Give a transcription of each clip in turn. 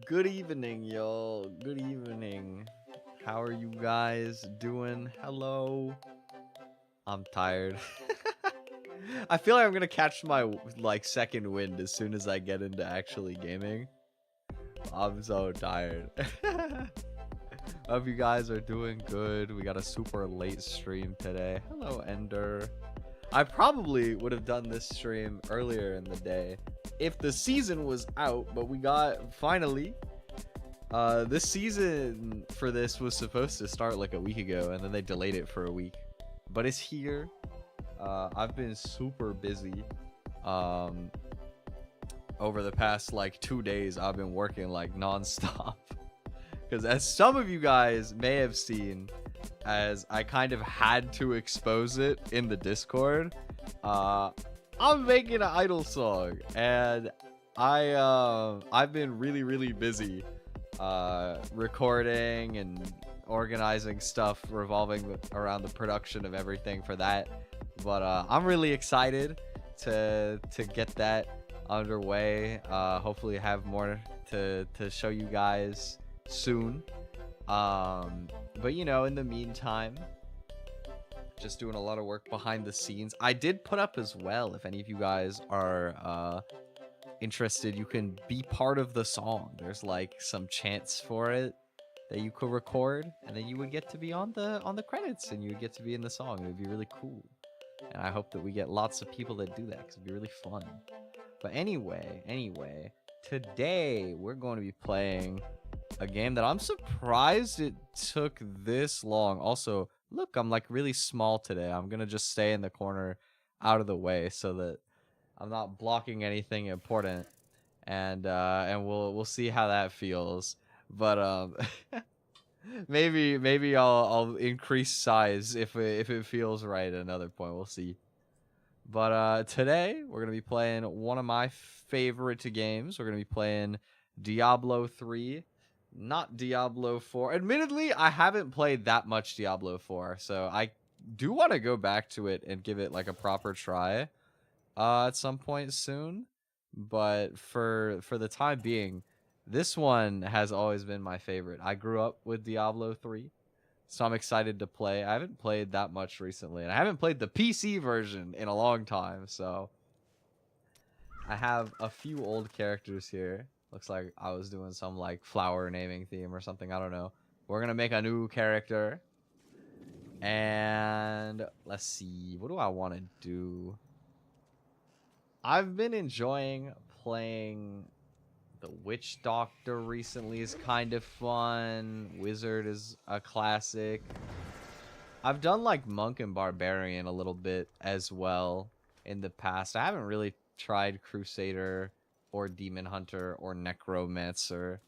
Good evening, y'all. Good evening. How are you guys doing? Hello. I'm tired. I feel like I'm gonna catch my second wind as soon as I get into actually gaming. I'm so tired. Hope you guys are doing good. We got a super late stream today. Hello, Ender. I probably would have done this stream earlier in the day if the season was out, but we got finally. This season for this was supposed to start like a week ago, and then they delayed it for a week. But it's here. I've been super busy. Over the past 2 days, I've been working non-stop. Because as some of you guys may have seen, as I kind of had to expose it in the Discord, I'm making an idol song, and I've been really busy recording and organizing stuff revolving around the production of everything for that. But I'm really excited to get that underway. Hopefully have more to show you guys soon. But in the meantime, just doing a lot of work behind the scenes. I did put up as well, if any of you guys are interested, you can be part of the song. There's some chants for it that you could record, and then you would get to be on the credits, and you would get to be in the song. It would be really cool, and I hope that we get lots of people that do that, because it'd be really fun. But anyway, today we're going to be playing a game that I'm surprised it took this long. Also, look, I'm really small today. I'm gonna just stay in the corner out of the way so that I'm not blocking anything important, and we'll see how that feels. But maybe I'll increase size if it feels right at another point. We'll see. But today we're gonna be playing one of my favorite games. We're gonna be playing Diablo 3, not Diablo 4. Admittedly, I haven't played that much Diablo 4, so I do want to go back to it and give it a proper try at some point soon. But for the time being, this one has always been my favorite. I grew up with Diablo 3, so I'm excited to play. I haven't played that much recently, and I haven't played the PC version in a long time, so I have a few old characters here. Looks like I was doing some flower naming theme or something. I don't know. We're gonna make a new character, and let's see. What do I want to do? I've been enjoying playing the Witch Doctor recently. Is kind of fun. Wizard is a classic. I've done Monk and Barbarian a little bit as well in the past. I haven't really tried Crusader or Demon Hunter or Necromancer.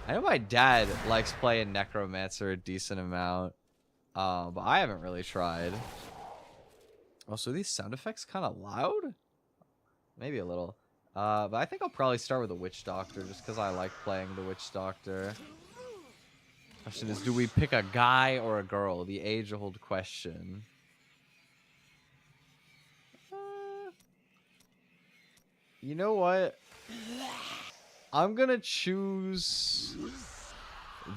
I know my dad likes playing Necromancer a decent amount, but I haven't really tried. Oh, so these sound effects kind of loud? Maybe a little. But I think I'll probably start with the Witch Doctor just because I like playing the Witch Doctor. Question is, do we pick a guy or a girl? The age-old question. You know what? I'm gonna choose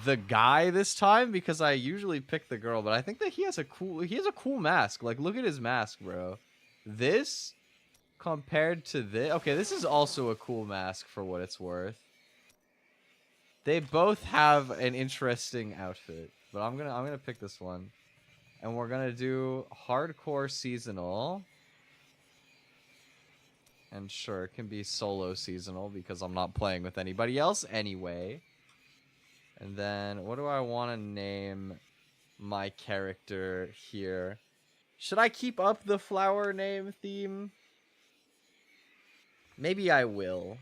the guy this time because I usually pick the girl, but I think that he has a cool mask. Look at his mask, bro. This compared to this, okay, this is also a cool mask for what it's worth. They both have an interesting outfit, but I'm gonna pick this one, and we're gonna do hardcore seasonal. And sure, it can be solo seasonal because I'm not playing with anybody else anyway. And then, what do I want to name my character here? Should I keep up the flower name theme? Maybe I will.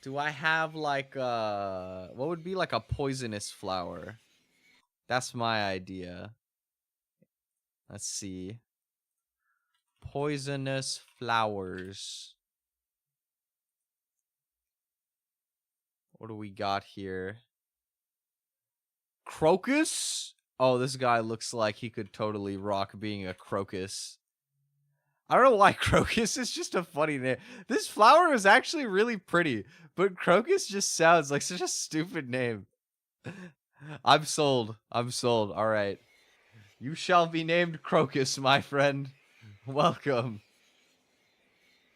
Do I have what would be a poisonous flower? That's my idea. Let's see. Poisonous flowers. What do we got here? Crocus? Oh, this guy looks like he could totally rock being a crocus. I don't know why Crocus is just a funny name. This flower is actually really pretty, but Crocus just sounds like such a stupid name. I'm sold. I'm sold. All right. You shall be named Crocus, my friend. Welcome.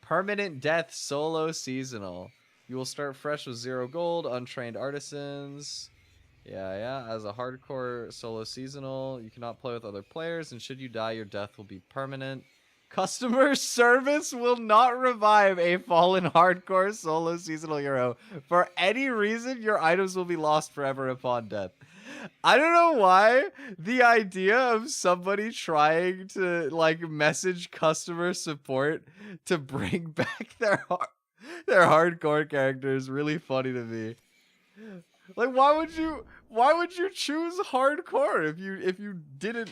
Permanent death solo seasonal. You will start fresh with 0 gold, untrained artisans. Yeah. As a hardcore solo seasonal, you cannot play with other players, and should you die, your death will be permanent. Customer service will not revive a fallen hardcore solo seasonal hero. For any reason, your items will be lost forever upon death. I don't know why the idea of somebody trying to like message customer support to bring back their hardcore character is really funny to me. Like, why would you choose hardcore if you didn't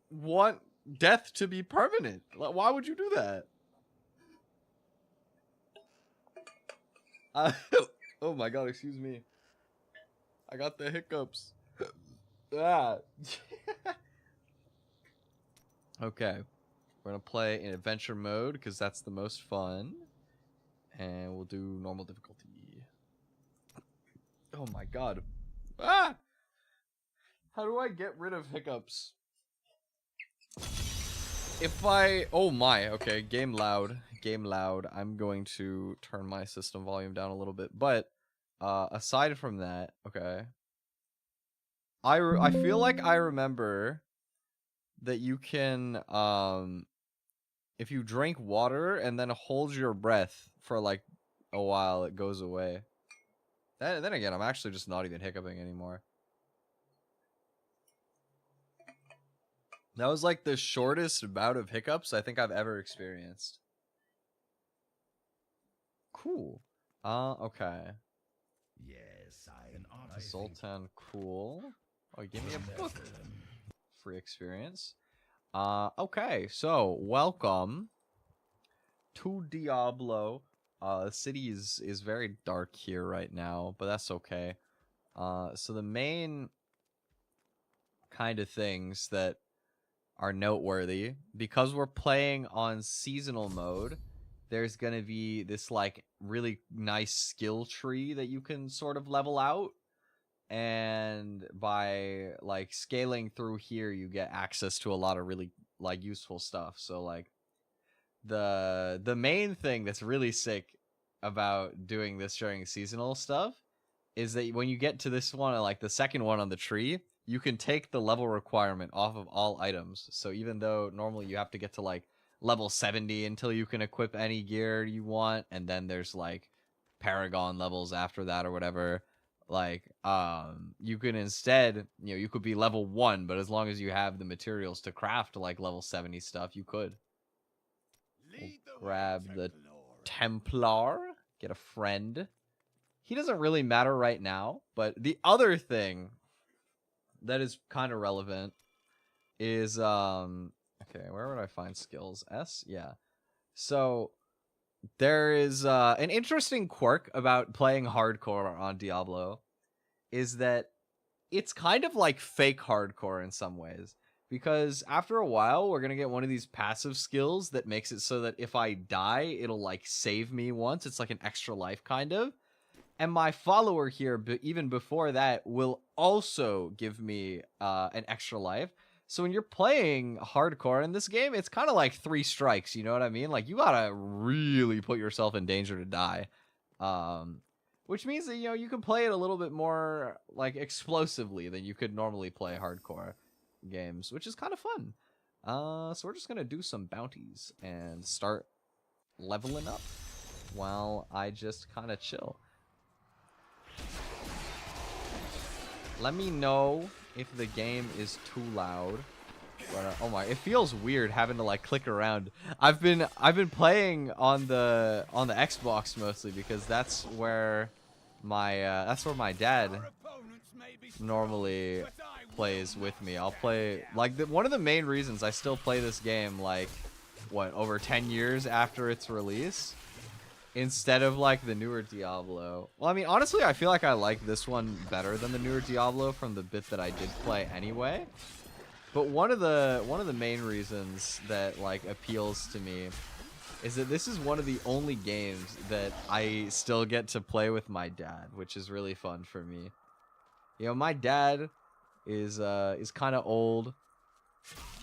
want death to be permanent? Like, why would you do that? Oh my god, excuse me. I got the hiccups. Ah. Okay. We're gonna play in adventure mode because that's the most fun. And we'll do normal difficulty. Oh my god. Ah! How do I get rid of hiccups? Oh my, okay, game loud. I'm going to turn my system volume down a little bit, but aside from that, okay. I feel like I remember that you can if you drink water and then hold your breath for like a while, it goes away. Then again, I'm actually just not even hiccuping anymore. That was like the shortest bout of hiccups I think I've ever experienced. Cool. Okay. Yes, I am artist. Zoltan, cool. Oh, give me a book. Free experience. Okay, so welcome to Diablo. The city is very dark here right now, but that's okay. So the main kind of things that are noteworthy, because we're playing on seasonal mode, there's gonna be this like really nice skill tree that you can sort of level out, and by like scaling through here you get access to a lot of really like useful stuff. So like the main thing that's really sick about doing this during seasonal stuff is that when you get to this one, like the second one on the tree, you can take the level requirement off of all items. So even though normally you have to get to like level 70 until you can equip any gear you want, and then there's like Paragon levels after that or whatever, like you can instead, you could be level 1, but as long as you have the materials to craft like level 70 stuff, you could. We'll grab the Templar, get a friend. He doesn't really matter right now, but the other thing that is kind of relevant is okay, where would I find skills? S? Yeah. So there is an interesting quirk about playing hardcore on Diablo, is that it's kind of like fake hardcore in some ways, because after a while we're gonna get one of these passive skills that makes it so that if I die, it'll like save me once. It's like an extra life kind of. And my follower here, even before that, will also give me an extra life. So when you're playing hardcore in this game, it's kind of like 3 strikes, you know what I mean? Like, you gotta really put yourself in danger to die. Which means that, you can play it a little bit more, like, explosively than you could normally play hardcore games, which is kind of fun. So we're just gonna do some bounties and start leveling up while I just kind of chill. Let me know if the game is too loud. But, oh my, it feels weird having to like click around. I've been playing on the Xbox mostly because that's where my dad normally plays with me. I'll play like one of the main reasons I still play this game like over 10 years after its release, instead of like the newer Diablo. Well, I mean, honestly, I feel like I like this one better than the newer Diablo from the bit that I did play anyway. But one of the main reasons that like appeals to me is that this is one of the only games that I still get to play with my dad, which is really fun for me. You know, my dad is kind of old,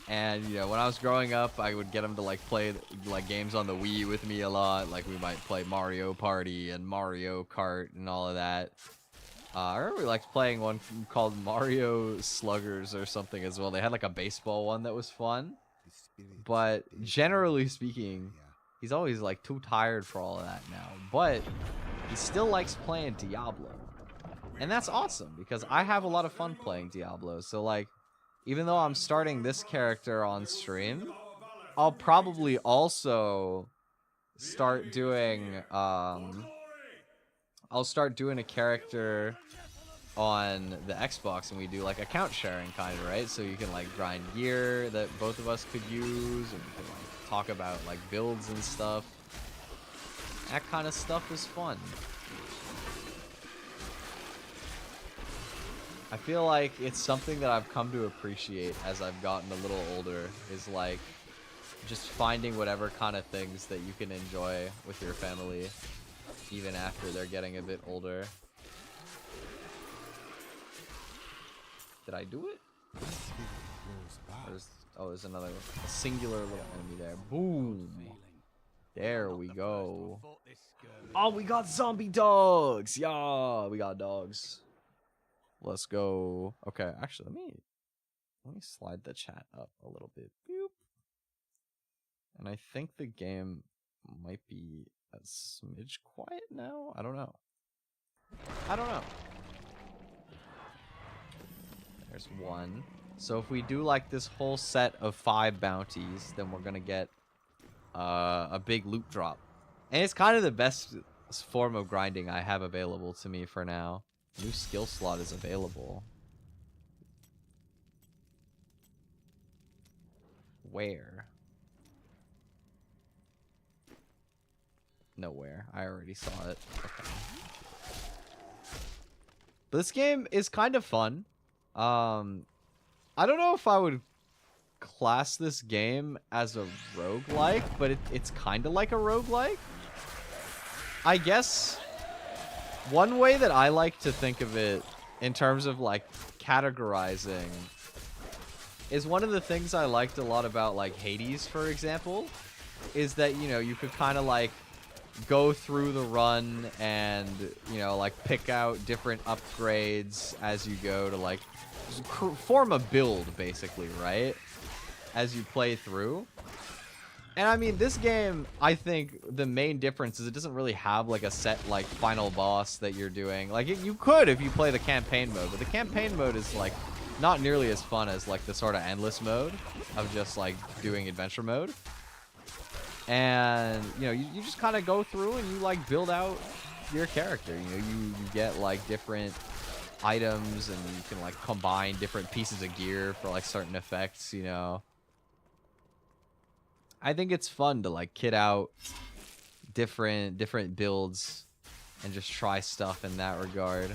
and you know, when I was growing up, I would get him to like play like games on the Wii with me a lot. Like we might play Mario Party and Mario Kart and all of that. I remember we liked playing one called Mario Sluggers or something as well. They had like a baseball one that was fun, but generally speaking, he's always like too tired for all of that now. But he still likes playing Diablo, and that's awesome because I have a lot of fun playing Diablo. So like, even though I'm starting this character on stream, I'll probably also start doing I'll start doing a character on the Xbox, and we do like account sharing kind of, right? So you can like grind gear that both of us could use, and we can like talk about like builds and stuff. That kind of stuff is fun. I feel like it's something that I've come to appreciate as I've gotten a little older, is like just finding whatever kind of things that you can enjoy with your family even after they're getting a bit older. Did I do it? There's another a singular little enemy there. Boom. There we go. Oh, we got zombie dogs. Yeah, we got dogs. Let's go. Okay, actually, let me slide the chat up a little bit. Boop. And I think the game might be a smidge quiet now. I don't know. There's one. So if we do like this whole set of 5 bounties, then we're gonna get a big loot drop. And it's kind of the best form of grinding I have available to me for now. New skill slot is available. Where? Nowhere. I already saw it. Okay. But this game is kind of fun. I don't know if I would class this game as a roguelike, but it's kind of like a roguelike. I guess one way that I like to think of it in terms of like categorizing is one of the things I liked a lot about like Hades, for example, is that, you know, you could kind of like go through the run and, you know, like pick out different upgrades as you go to like form a build, basically, right? As you play through. And I mean, this game, I think the main difference is it doesn't really have like a set like final boss that you're doing. Like you could if you play the campaign mode, but the campaign mode is like not nearly as fun as like the sort of endless mode of just like doing adventure mode. And you know, you just kind of go through and you like build out your character. You know, you get like different items, and you can like combine different pieces of gear for like certain effects, you know. I think it's fun to like kit out different builds and just try stuff in that regard.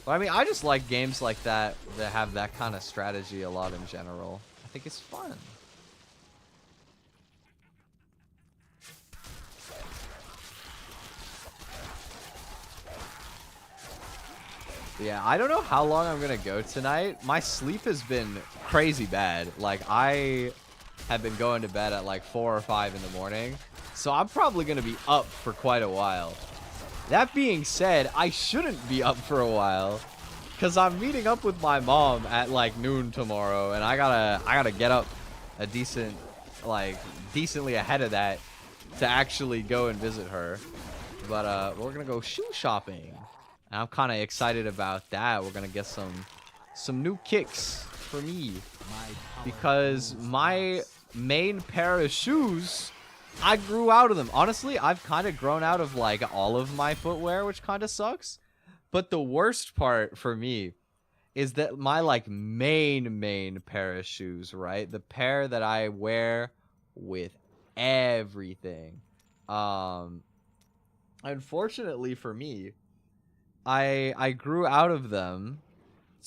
But I mean, I just like games like that that have that kind of strategy a lot in general. I think it's fun. Yeah, I don't know how long I'm gonna go tonight. My sleep has been crazy bad. Like, I have been going to bed at like 4 or 5 in the morning, so I'm probably gonna be up for quite a while. That being said, I shouldn't be up for a while, because I'm meeting up with my mom at like noon tomorrow, and I gotta get up a decently ahead of that to actually go and visit her. But we're gonna go shoe shopping. And I'm kind of excited about that. We're gonna get some new kicks for me, because my main pair of shoes, I grew out of them. Honestly, I've kind of grown out of like all of my footwear, which kind of sucks. But the worst part for me is that my like main pair of shoes, right? The pair that I wear with everything. Unfortunately for me, I grew out of them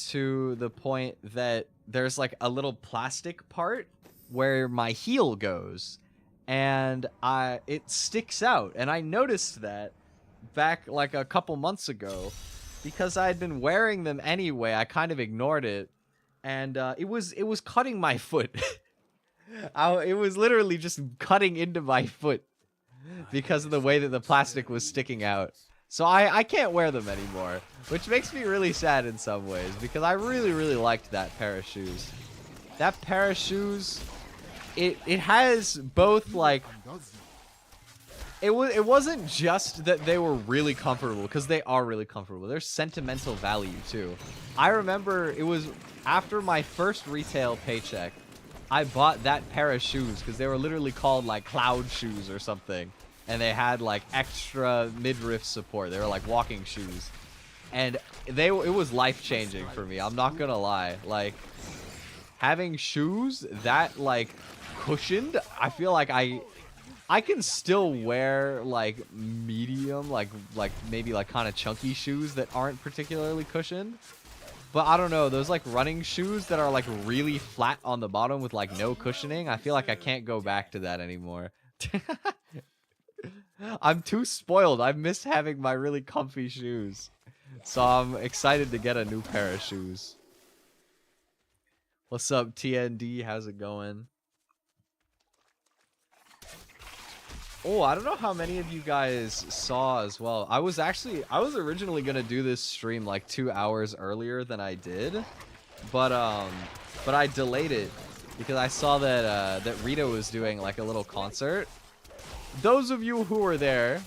to the point that there's like a little plastic part where my heel goes, and it sticks out, and I noticed that back like a couple months ago because I had been wearing them anyway. I kind of ignored it, and it was cutting my foot. It was literally just cutting into my foot because of the way that the plastic was sticking out. So I can't wear them anymore, which makes me really sad in some ways because I really, really liked that pair of shoes. That pair of shoes, it has both like, it wasn't just that they were really comfortable, because they are really comfortable. There's sentimental value too. I remember it was after my first retail paycheck, I bought that pair of shoes because they were literally called like cloud shoes or something. And they had like extra midriff support. They were like walking shoes. And it was life-changing for me. I'm not gonna lie. Like, having shoes that like cushioned, I feel like I can still wear like medium, like maybe like kind of chunky shoes that aren't particularly cushioned. But I don't know, those like running shoes that are like really flat on the bottom with like no cushioning, I feel like I can't go back to that anymore. I'm too spoiled. I miss having my really comfy shoes. So I'm excited to get a new pair of shoes. What's up, TND? How's it going? Oh, I don't know how many of you guys saw as well. I was originally gonna do this stream like 2 hours earlier than I did, but I delayed it because I saw that that Rita was doing like a little concert. Those of you who were there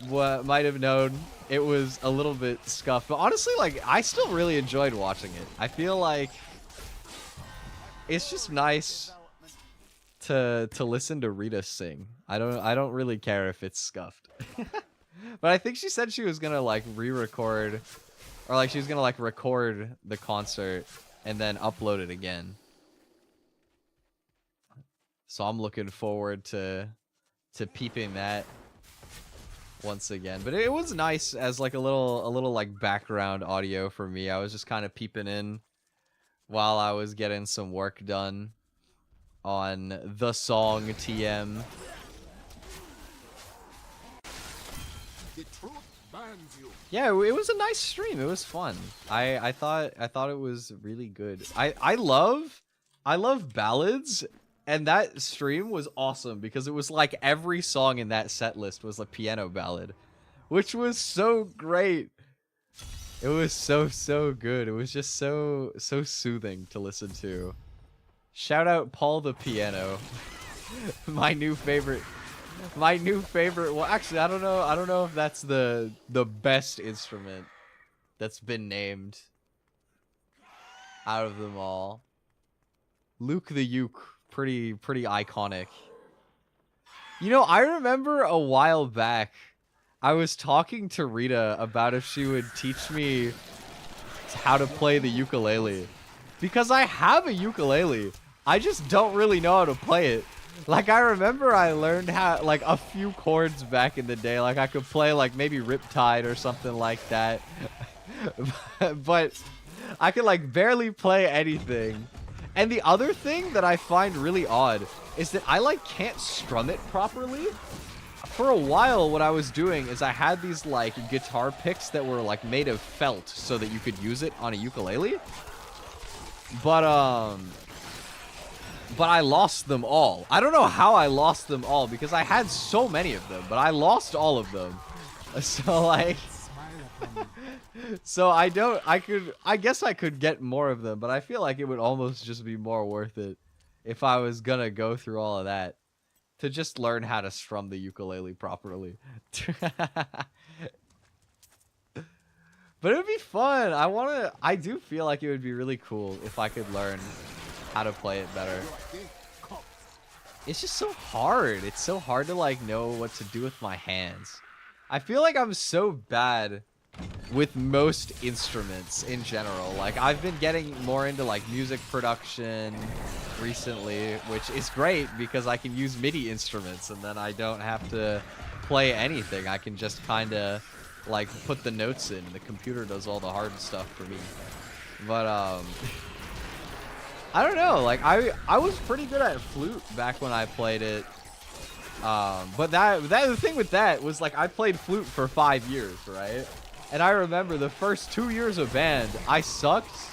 might have known it was a little bit scuffed, but honestly, like, I still really enjoyed watching it. I feel like it's just nice to listen to Rita sing. I don't really care if it's scuffed. But I think she said she was gonna like re-record, or like she was gonna like record the concert and then upload it again. So I'm looking forward to peeping that once again. But it was nice as like a little like background audio for me. I was just kind of peeping in while I was getting some work done on the song TM. Yeah, it was a nice stream. It was fun. I thought it was really good. I love ballads. And that stream was awesome because it was like every song in that set list was a piano ballad, which was so great. It was so good. It was just so soothing to listen to. Shout out Paul the Piano. My new favorite. Well, actually, I don't know if that's the best instrument that's been named out of them all. Luke the Uke. Pretty iconic. You know, I remember a while back I was talking to Rita about if she would teach me how to play the ukulele, because I have a ukulele. I just don't really know how to play it. Like, I remember I learned how, like, a few chords back in the day. Like, I could play like maybe Riptide or something like that. But I could like barely play anything. And the other thing that I find really odd is that I like can't strum it properly. For a while, what I was doing is I had these like guitar picks that were like made of felt so that you could use it on a ukulele. But I lost them all. I don't know how I lost them all because I had so many of them, but I lost all of them. So like so I guess I could get more of them, but I feel like it would almost just be more worth it if I was gonna go through all of that to just learn how to strum the ukulele properly. But it would be fun. I do feel like it would be really cool if I could learn how to play it better. It's just so hard. It's so hard to like know what to do with my hands. I feel like I'm so bad with most instruments in general. Like, I've been getting more into like music production recently, which is great because I can use MIDI instruments and then I don't have to play anything. I can just kind of like put the notes in. The computer does all the hard stuff for me. But I don't know. Like I was pretty good at flute back when I played it. But the thing with that was like I played flute for 5 years, right? And I remember the first 2 years of band, I sucked.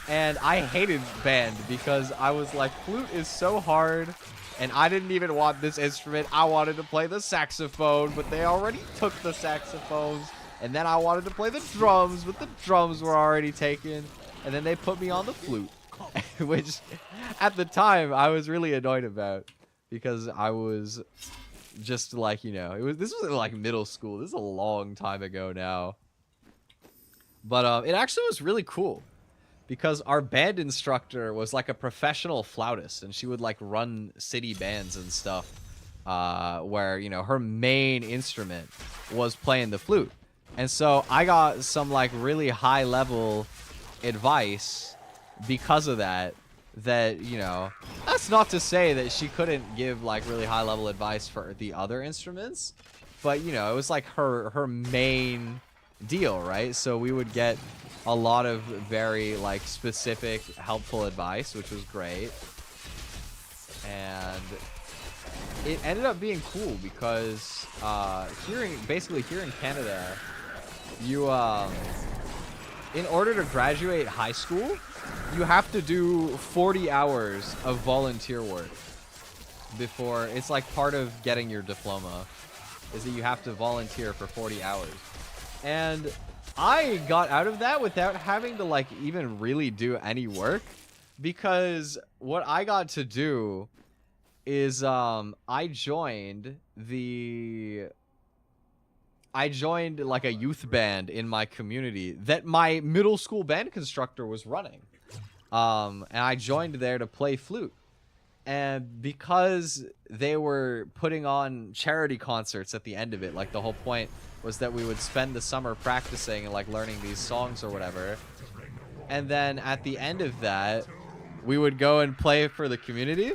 And I hated band because I was like, flute is so hard. And I didn't even want this instrument. I wanted to play the saxophone, but they already took the saxophones. And then I wanted to play the drums, but the drums were already taken. And then they put me on the flute, which at the time I was really annoyed about because I was just like, you know, this was like middle school. This is a long time ago now. But it actually was really cool. Because our band instructor was like a professional flautist, and she would like run city bands and stuff, where, you know, her main instrument was playing the flute. And so I got some like really high level advice because of that, you know, that's not to say that she couldn't give like really high level advice for the other instruments, but you know, it was like her main deal, right? So we would get a lot of very like specific helpful advice, which was great. And it ended up being cool because basically here in Canada, you in order to graduate high school, you have to do 40 hours of volunteer work before it's like part of getting your diploma is that you have to volunteer for 40 hours. And I got out of that without having to like even really do any work, because what I got to do is I joined like a youth band in my community that my middle school band constructor was running. And I joined there to play flute. And because they were putting on charity concerts at the end of it, like the whole point was that we would spend the summer practicing and like learning these songs or whatever. And then at the end of that, we would go and play for the community.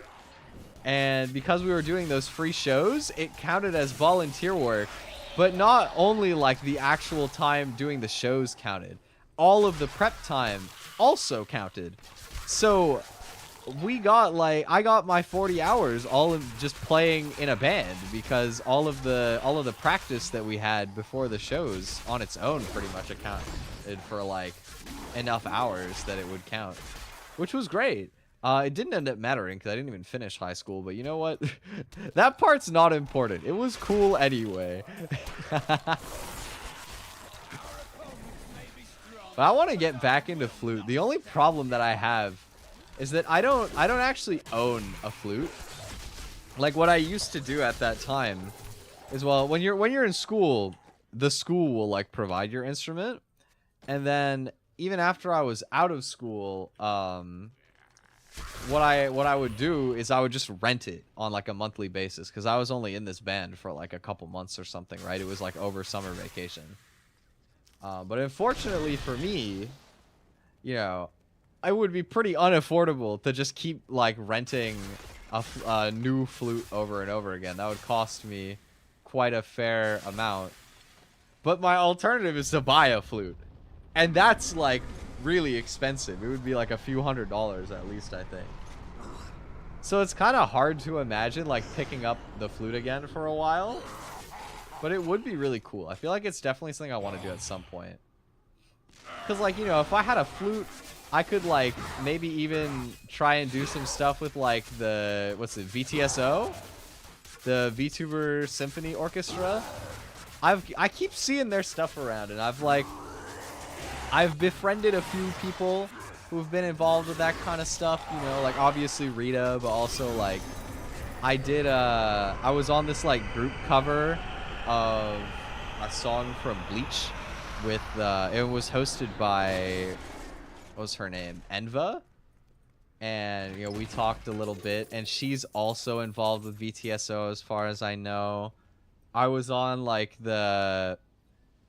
And because we were doing those free shows, it counted as volunteer work. But not only like the actual time doing the shows counted, all of the prep time also counted. So we got like, I got my 40 hours all in just playing in a band, because all of the practice that we had before the shows on its own pretty much accounted for like enough hours that it would count, which was great. It didn't end up mattering because I didn't even finish high school, but you know what? That part's not important. It was cool anyway. But I want to get back into flute. The only problem that I have is that I don't actually own a flute. Like what I used to do at that time is, well, when you're in school, the school will like provide your instrument, and then even after I was out of school, what I would do is I would just rent it on like a monthly basis, because I was only in this band for like a couple months or something, right? It was like over summer vacation. But unfortunately for me, you know, it would be pretty unaffordable to just keep like renting a new flute over and over again. That would cost me quite a fair amount. But my alternative is to buy a flute, and that's like really expensive. It would be like a few $100s at least, I think. So it's kind of hard to imagine like picking up the flute again for a while, but it would be really cool. I feel like it's definitely something I want to do at some point, because like, you know, if I had a flute, I could like maybe even try and do some stuff with like the, what's it, VTSO, the VTuber Symphony Orchestra. I keep seeing their stuff around, and I've befriended a few people who've been involved with that kind of stuff, you know, like obviously Rita, but also like I was on this like group cover of a song from Bleach with it was hosted by, what was her name, Enva, and you know, we talked a little bit, and she's also involved with VTSO as far as I know. I was on like the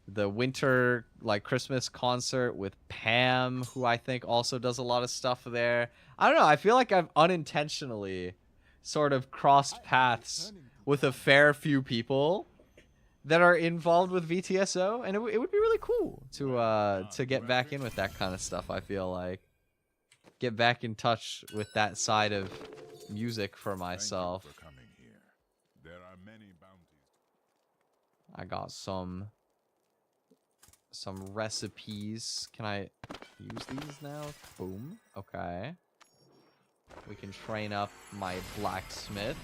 winter like Christmas concert with Pam, who I think also does a lot of stuff there. I don't know, I feel like I've unintentionally sort of crossed paths with a fair few people, that are involved with VTSO, and it would be really cool to get back in with that kind of stuff. I feel like get back in touch with that side of music for myself. Thank you for coming here. There are many bounties. I got some recipes. Can I use these now? Boom. Okay. We can train up my blacksmith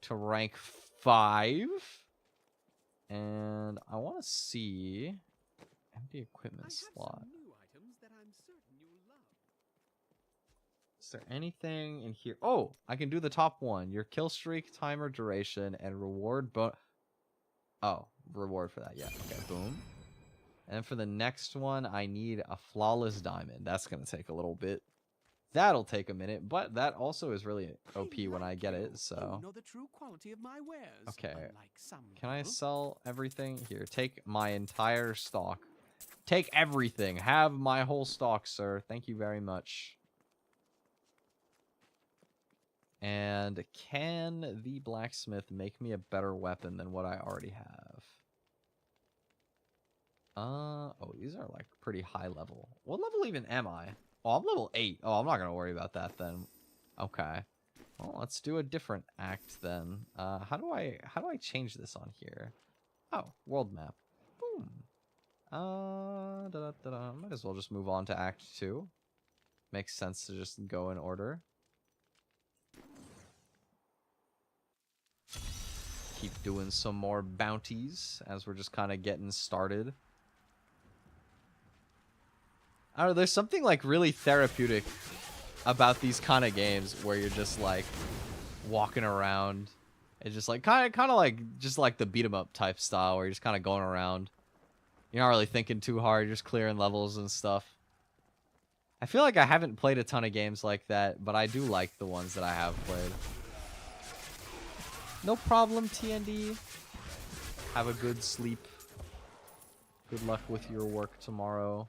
to rank 5. And I want to see empty equipment slot. Is there anything in here? Oh, I can do the top one. Your kill streak, timer duration, and reward. Oh, reward for that. Yeah. Okay. Boom. And for the next one, I need a flawless diamond. That's gonna take a little bit. That'll take a minute, but that also is really OP when I get it. So. Okay. Can I sell everything here? Take my entire stock. Take everything. Have my whole stock, sir. Thank you very much. And can the blacksmith make me a better weapon than what I already have? Oh, these are like pretty high level. What level even am I? Oh, I'm level 8. Oh, I'm not gonna worry about that then. Okay. Well, let's do a different act then. How do I change this on here? Oh, world map. Boom. Might as well just move on to act 2. Makes sense to just go in order. Keep doing some more bounties as we're just kind of getting started. I don't know, there's something like really therapeutic about these kind of games where you're just like walking around. It's just like kind of like just like the beat 'em up type style where you're just kind of going around. You're not really thinking too hard, you're just clearing levels and stuff. I feel like I haven't played a ton of games like that, but I do like the ones that I have played. No problem, TND. Have a good sleep. Good luck with your work tomorrow.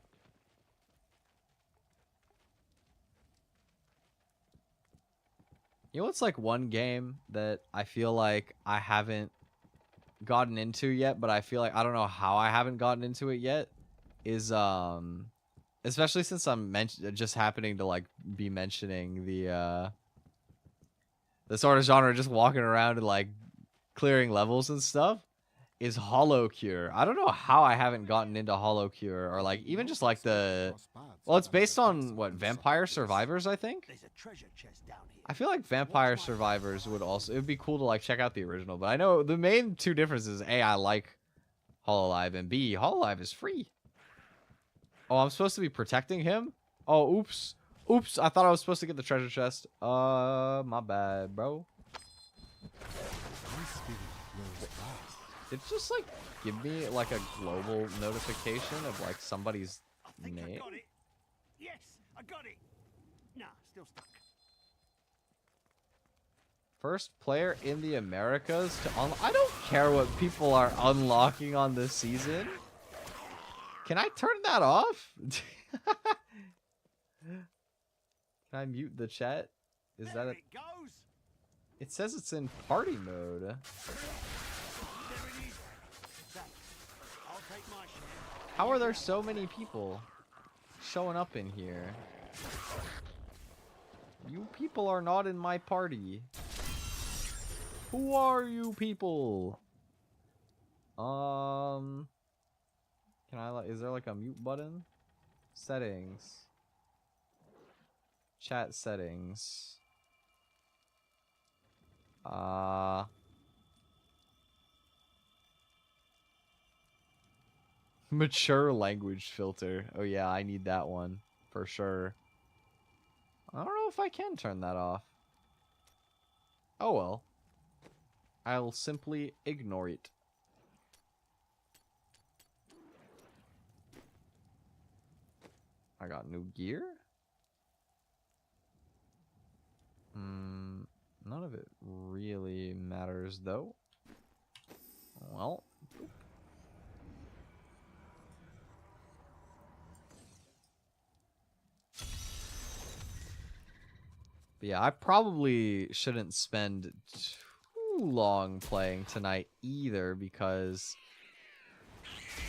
You know what's like one game that I feel like I haven't gotten into yet, but I feel like I don't know how I haven't gotten into it yet, is especially since I'm just happening to like be mentioning the sort of genre just walking around and like clearing levels and stuff, is Hollow Cure. I don't know how I haven't gotten into Hollow Cure, or like even just like the, well, it's based on what, Vampire Survivors, I think. I feel like Vampire Survivors would also, it would be cool to like check out the original, but I know the main two differences: A, I like Hololive, and B, Hololive is free. Oh, I'm supposed to be protecting him? Oh, oops. Oops, I thought I was supposed to get the treasure chest. My bad, bro. Did it just like give me like a global notification of like somebody's name? I got it. Yes, I got it. Nah, still stuck. First player in the Americas to unlock. I don't care what people are unlocking on this season. Can I turn that off? Can I mute the chat? Is that a... It says it's in party mode. How are there so many people showing up in here? You people are not in my party. Who are you people? Can I like, is there like a mute button? Settings. Chat settings. Mature language filter. Oh yeah, I need that one for sure. I don't know if I can turn that off. Oh well. I'll simply ignore it. I got new gear? None of it really matters though. Well. But yeah, I probably shouldn't spend too long playing tonight either, because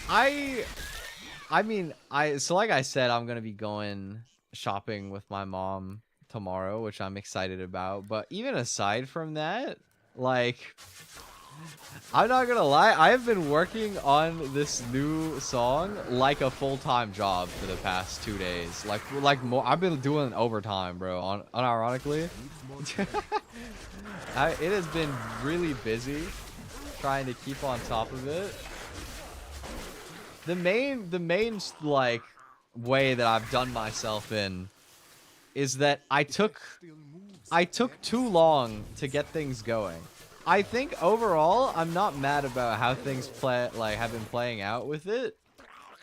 I mean, so like I said, I'm gonna be going shopping with my mom tomorrow, which I'm excited about. But even aside from that, like, I'm not gonna lie, I have been working on this new song like a full-time job for the past 2 days. Like more. I've been doing overtime, bro. Unironically, it has been really busy trying to keep on top of it. The main like way that I've done myself in is that I took too long to get things going. I think overall I'm not mad about how things have been playing out with it,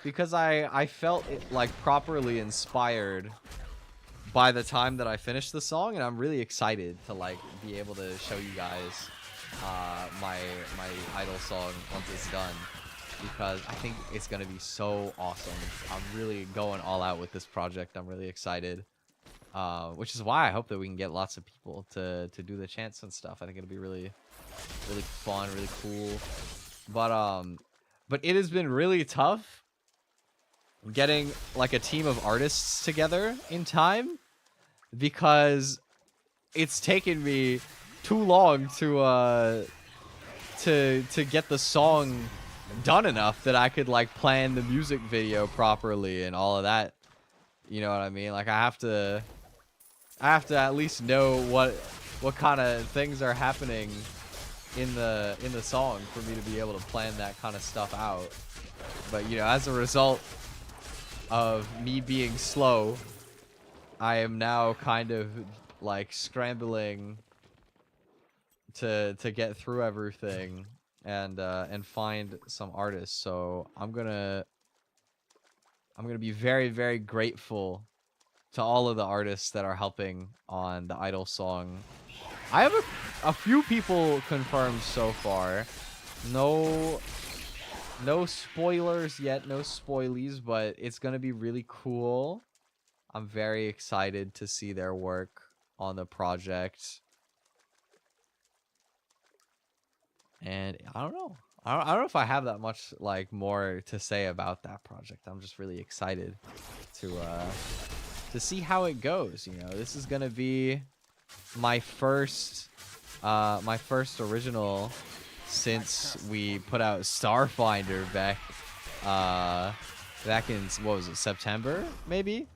because I felt it like properly inspired by the time that I finished the song, and I'm really excited to like be able to show you guys my idol song once it's done, because I think it's gonna be so awesome. I'm really going all out with this project. I'm really excited, which is why I hope that we can get lots of people to do the chants and stuff. I think it'll be really fun, really cool. But it has been really tough getting like a team of artists together in time, because it's taken me too long to get the song done enough that I could like plan the music video properly and all of that. You know what I mean? Like I have to at least know what kind of things are happening in the song for me to be able to plan that kind of stuff out. But you know, as a result of me being slow, I am now kind of like scrambling to get through everything and find some artists. So I'm gonna be very, very grateful to all of the artists that are helping on the idol song. I have a few people confirmed so far. No spoilers yet, no spoilies, but it's gonna be really cool. I'm very excited to see their work on the project. And I don't know. I don't know if I have that much like more to say about that project. I'm just really excited to see how it goes. You know, this is gonna be my first original since we put out Starfinder back in, what was it, September maybe?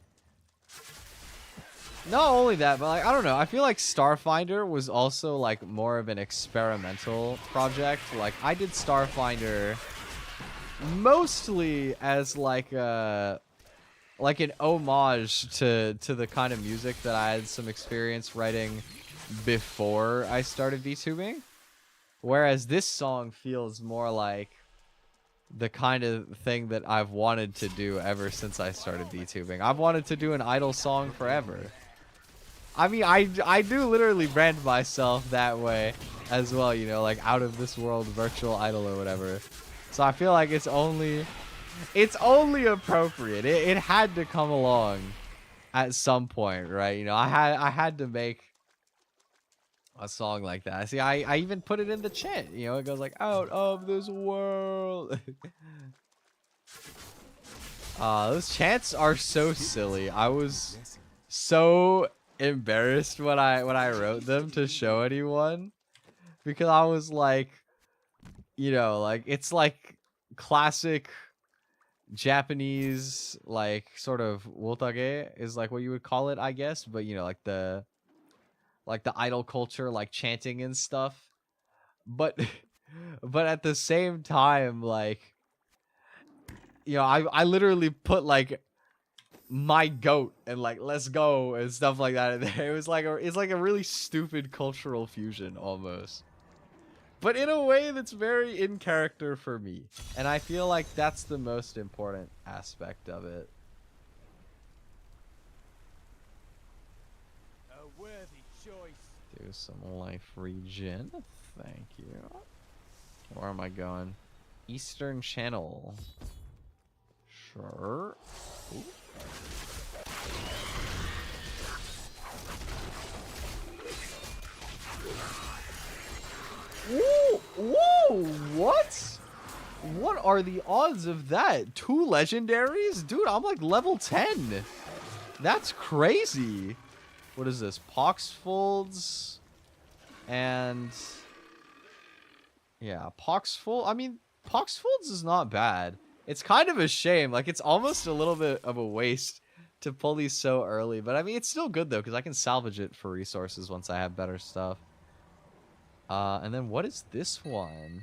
Not only that, but like I don't know, I feel like Starfinder was also like more of an experimental project. Like I did Starfinder mostly as like an homage to the kind of music that I had some experience writing before I started VTubing. Whereas this song feels more like the kind of thing that I've wanted to do ever since I started VTubing. I've wanted to do an idol song forever. I mean, I do literally brand myself that way as well, you know, like out of this world virtual idol or whatever. So I feel like it's only appropriate. It had to come along at some point, right? You know, I had to make a song like that. See, I even put it in the chat. You know, it goes like, out of this world. Those chants are so silly. I was so embarrassed when I wrote them to show anyone, because I was like, you know, like it's like classic Japanese, like sort of wotage is like what you would call it, I guess, but you know, like the idol culture, like chanting and stuff, but at the same time, like, you know, I literally put like my goat and like let's go and stuff like that in there. It's like a really stupid cultural fusion almost, but in a way that's very in character for me, and I feel like that's the most important aspect of it. A worthy choice. Do some life regen, thank you. Where am I going? Eastern Channel. Sure. Ooh. What are the odds of that? 2 legendaries? Dude, I'm like level 10. That's crazy. What is this? Poxfolds. And... yeah, Poxfold. I mean, Poxfolds is not bad. It's kind of a shame. Like, it's almost a little bit of a waste to pull these so early. But, I mean, it's still good, though, because I can salvage it for resources once I have better stuff. And then what is this one?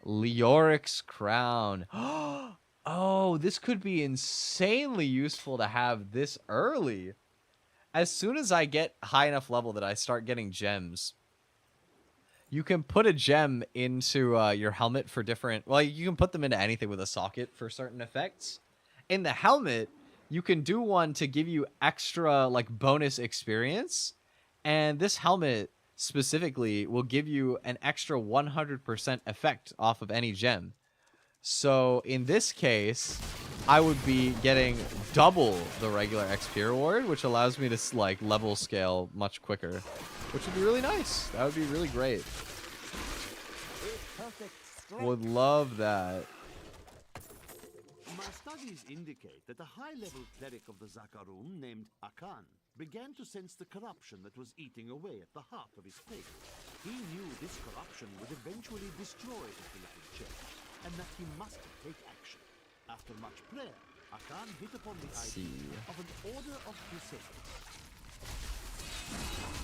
Leoric's Crown. Oh, this could be insanely useful to have this early. As soon as I get high enough level that I start getting gems, you can put a gem into your helmet for different... well, you can put them into anything with a socket for certain effects. In the helmet, you can do one to give you extra, like, bonus experience. And this helmet specifically will give you an extra 100% effect off of any gem. So in this case, I would be getting double the regular XP reward, which allows me to like level scale much quicker, which would be really nice. That would be really great. Would love that. My studies indicate that a high-level cleric of the Zakarum named Akan began to sense the corruption that was eating away at the heart of his faith. He knew this corruption would eventually destroy the little church, and that he must take action. After much prayer, Akan hit upon the idea of an order of crusaders.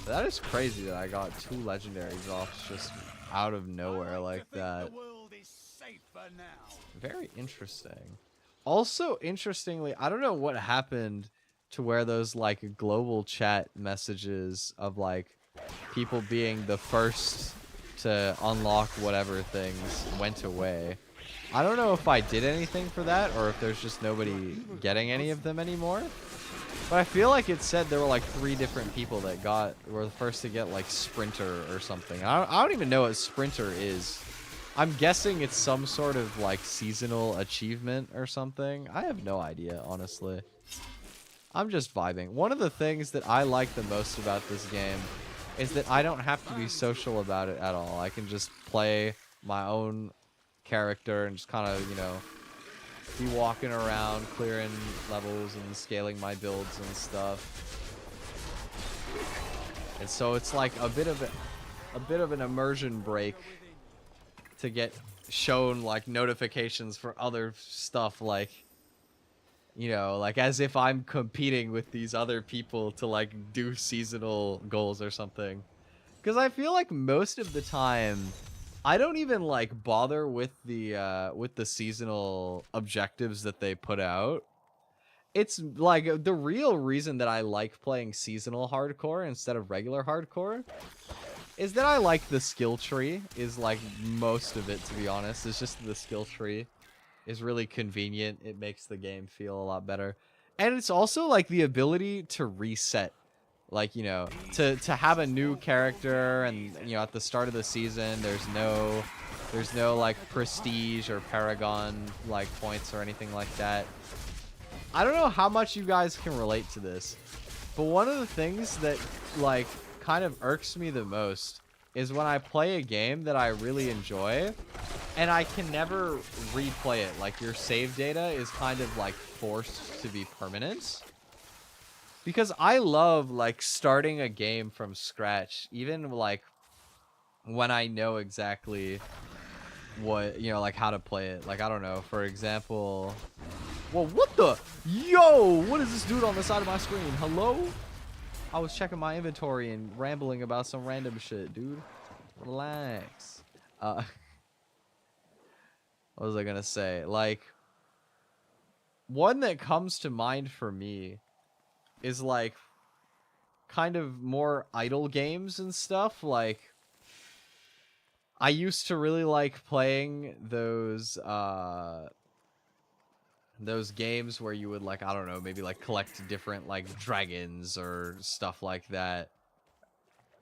That is crazy that I got 2 legendaries off just out of nowhere like that. The world is safer now. Very interesting. Also, interestingly, I don't know what happened to where those, like, global chat messages of, like, people being the first to unlock whatever things went away. I don't know if I did anything for that or if there's just nobody getting any of them anymore. But I feel like it said there were, like, 3 different people that were the first to get, like, Sprinter or something. I don't even know what Sprinter is. I'm guessing it's some sort of, like, seasonal achievement or something. I have no idea, honestly. I'm just vibing. One of the things that I like the most about this game is that I don't have to be social about it at all. I can just play my own character and just kind of, you know, be walking around, clearing levels and scaling my builds and stuff. And so it's like a bit of an immersion break to get shown like notifications for other stuff, like, you know, like as if I'm competing with these other people to like do seasonal goals or something. Because I feel like most of the time I don't even like bother with the seasonal objectives that they put out. It's like the real reason that I like playing seasonal hardcore instead of regular hardcore is that I like the skill tree, is like most of it, to be honest. It's just the skill tree is really convenient. It makes the game feel a lot better. And it's also like the ability to reset. Like, you know, to have a new character and, you know, at the start of the season, there's no like prestige or paragon like points or anything like that. I don't know how much you guys can relate to this, but one of the things that like kind of irks me the most is when I play a game that I really enjoy and I can never replay it. Like your save data is kind of like forced to be permanent. Because I love like starting a game from scratch, even like when I know exactly what, you know, like how to play it. Like, I don't know, for example, well, what the, yo, what is this dude on the side of my screen? Hello? I was checking my inventory and rambling about some random shit, dude. Relax. What was I gonna say? Like, one that comes to mind for me is like kind of more idle games and stuff. Like, I used to really like playing those games where you would like, I don't know, maybe like collect different like dragons or stuff like that.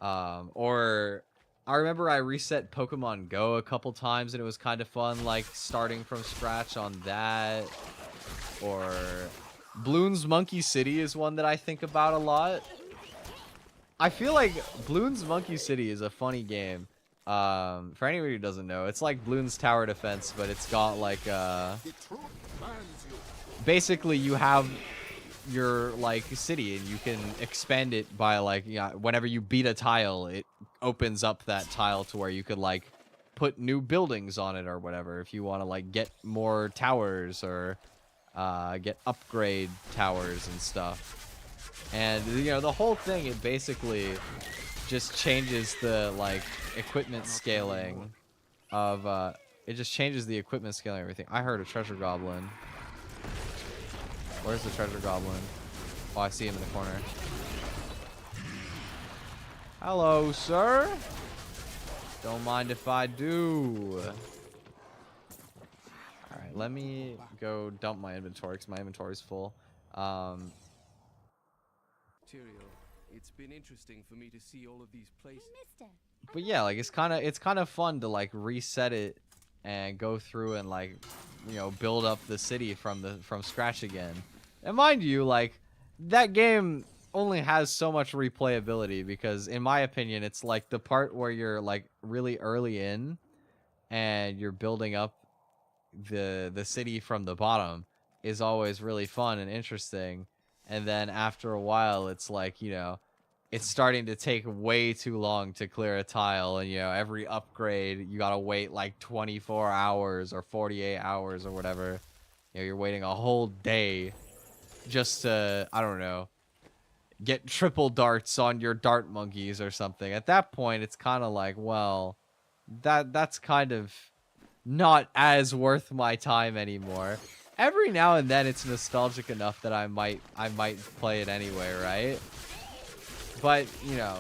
Or I remember I reset Pokemon Go a couple times and it was kind of fun, like starting from scratch on that. Or Bloons Monkey City is one that I think about a lot. I feel like Bloons Monkey City is a funny game For anybody who doesn't know, it's like Bloons Tower Defense, but it's got like basically you have your like city and you can expand it by like, yeah, whenever you beat a tile, it opens up that tile to where you could like put new buildings on it or whatever if you want to like get more towers or get upgrade towers and stuff. And you know, the whole thing, it basically just changes the like equipment scaling of it just changes the equipment scaling and everything. I heard a treasure goblin. Where's the treasure goblin? Oh, I see him in the corner. Hello, sir. Don't mind if I do. Alright, let me go dump my inventory because my inventory's full. It's been interesting for me to see all of these places. But yeah, like it's kind of fun to like reset it and go through and like, you know, build up the city from scratch again. And mind you, like that game only has so much replayability because in my opinion, it's like the part where you're like really early in and you're building up the city from the bottom is always really fun and interesting. And then after a while, it's like, you know, it's starting to take way too long to clear a tile. And, you know, every upgrade, you got to wait like 24 hours or 48 hours or whatever. You know, you're waiting a whole day just to, I don't know, get triple darts on your dart monkeys or something. At that point, it's kind of like, well, that's kind of not as worth my time anymore. Every now and then it's nostalgic enough that I might play it anyway, right? But, you know,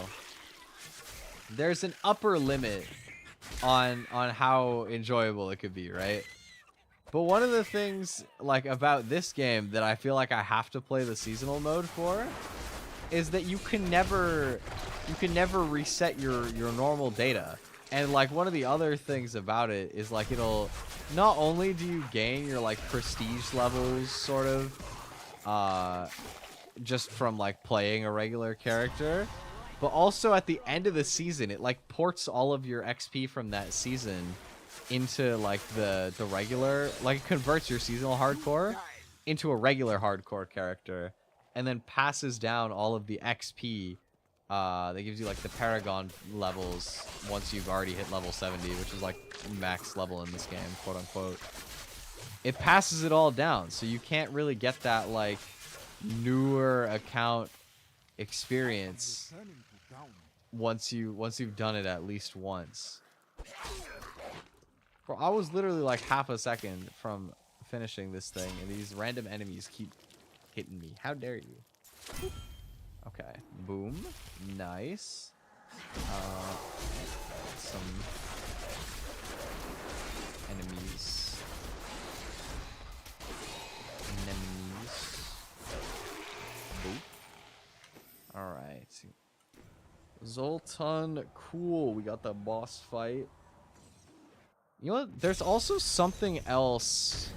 there's an upper limit on how enjoyable it could be, right? But one of the things like about this game that I feel like I have to play the seasonal mode for is that you can never reset your normal data. And like one of the other things about it is like it'll not only do you gain your like prestige levels sort of just from like playing a regular character, but also at the end of the season it like ports all of your XP from that season into like the regular, like it converts your seasonal hardcore into a regular hardcore character and then passes down all of the XP that gives you like the Paragon levels once you've already hit level 70, which is like max level in this game, quote unquote. It passes it all down, so you can't really get that like newer account experience once you've done it at least once. Bro, I was literally like half a second from finishing this thing, and these random enemies keep hitting me. How dare you? Okay, boom, nice. Some enemies. Boop. All right. Zoltan, cool. We got the boss fight. You know what? There's also something else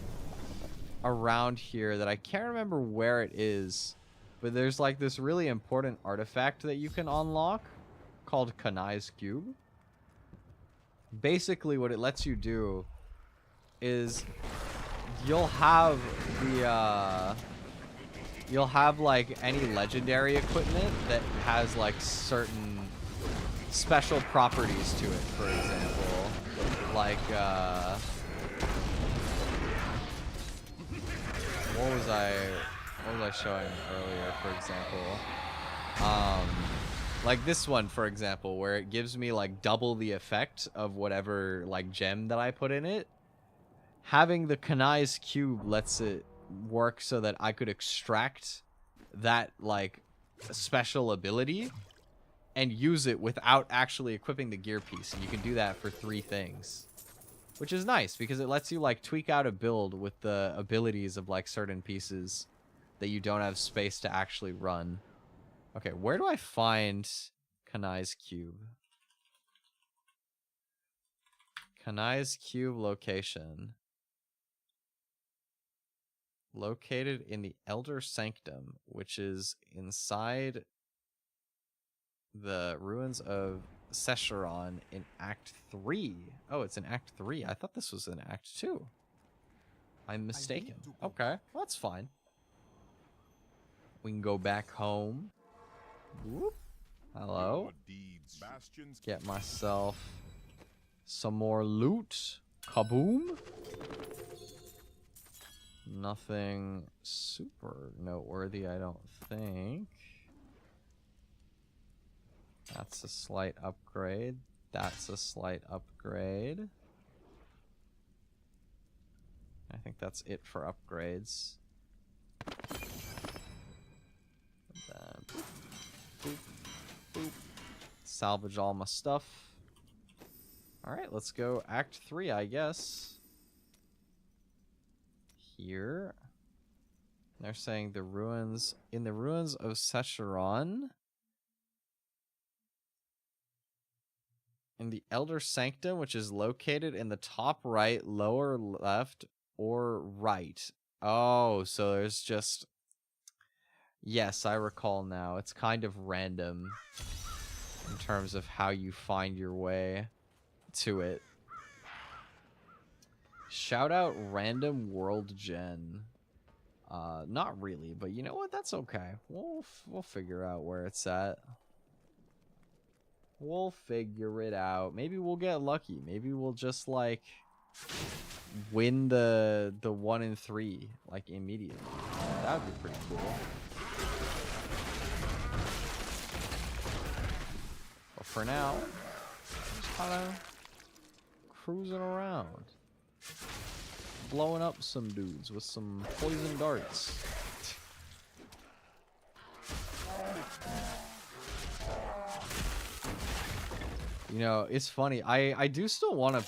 around here that I can't remember where it is. But there's like this really important artifact that you can unlock called Kanai's Cube. Basically what it lets you do is you'll have like any legendary equipment that has like certain special properties to it, for example. Like what was I showing earlier, for example? Like this one, for example, where it gives me like double the effect of whatever like gem that I put in it. Having the Kanai's Cube lets it work so that I could extract that like special ability and use it without actually equipping the gear piece. And you can do that for 3 things. Which is nice because it lets you like tweak out a build with the abilities of like certain pieces that you don't have space to actually run. Okay, where do I find Kanai's Cube? Kanai's Cube location. Located in the Elder Sanctum, which is inside the ruins of Sescheron in Act 3. Oh, it's in Act 3. I thought this was in Act 2. I'm mistaken. Okay, well, that's fine. We can go back home. Whoop. Hello. Get myself some more loot. Kaboom. Nothing super noteworthy, I don't think. That's a slight upgrade. That's a slight upgrade. I think that's it for upgrades. And then boop, boop, boop. Salvage all my stuff. Alright, let's go Act 3, I guess. Here. They're saying the ruins... In the ruins of Sescheron... In the Elder Sanctum, which is located in the top right, lower left, or right. Oh, so there's just... Yes, I recall now. It's kind of random in terms of how you find your way to it. Shout out random world gen. Not really, but you know what? That's okay. We'll figure out where it's at. We'll figure it out. Maybe we'll get lucky. Maybe we'll just like win the 1 in 3 like immediately. That would be pretty cool. But for now, just kind of cruising around, blowing up some dudes with some poison darts. You know, it's funny. I do still want to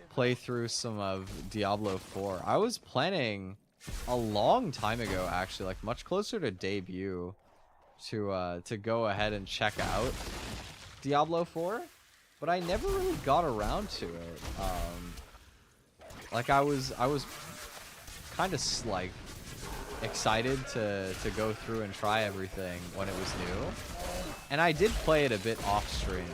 play through some of Diablo 4. I was planning a long time ago, actually, like much closer to debut, to go ahead and check out Diablo 4, but I never really got around to it. Like I was kind of like excited to go through and try everything when it was new. And I did play it a bit off stream.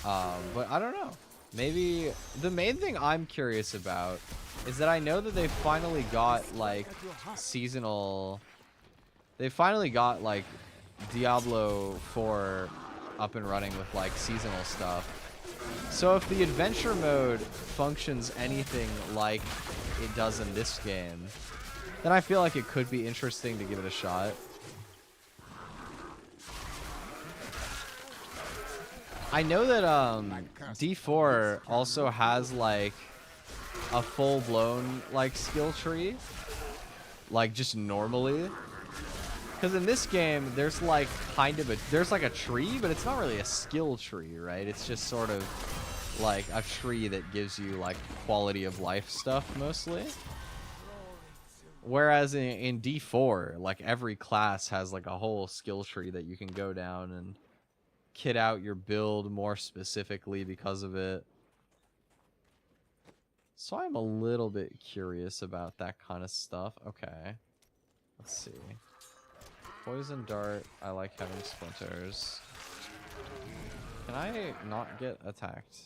But I don't know. Maybe the main thing I'm curious about is that I know that they finally got like seasonal. They finally got like Diablo 4 up and running with like seasonal stuff. So if the adventure mode functions anything like it does in this game, then I feel like it could be interesting to give it a shot. I know that D4 also has like a full-blown like skill tree, like just normally. Because in this game, there's like kind of there's like a tree, but it's not really a skill tree, right? It's just sort of like a tree that gives you like quality of life stuff mostly. Whereas in D4, like every class has like a whole skill tree that you can go down and kit out your build more specifically because of it. So I'm a little bit curious about that kind of stuff. Okay. Let's see. Poison dart. I like having splinters. Can I not get attacked?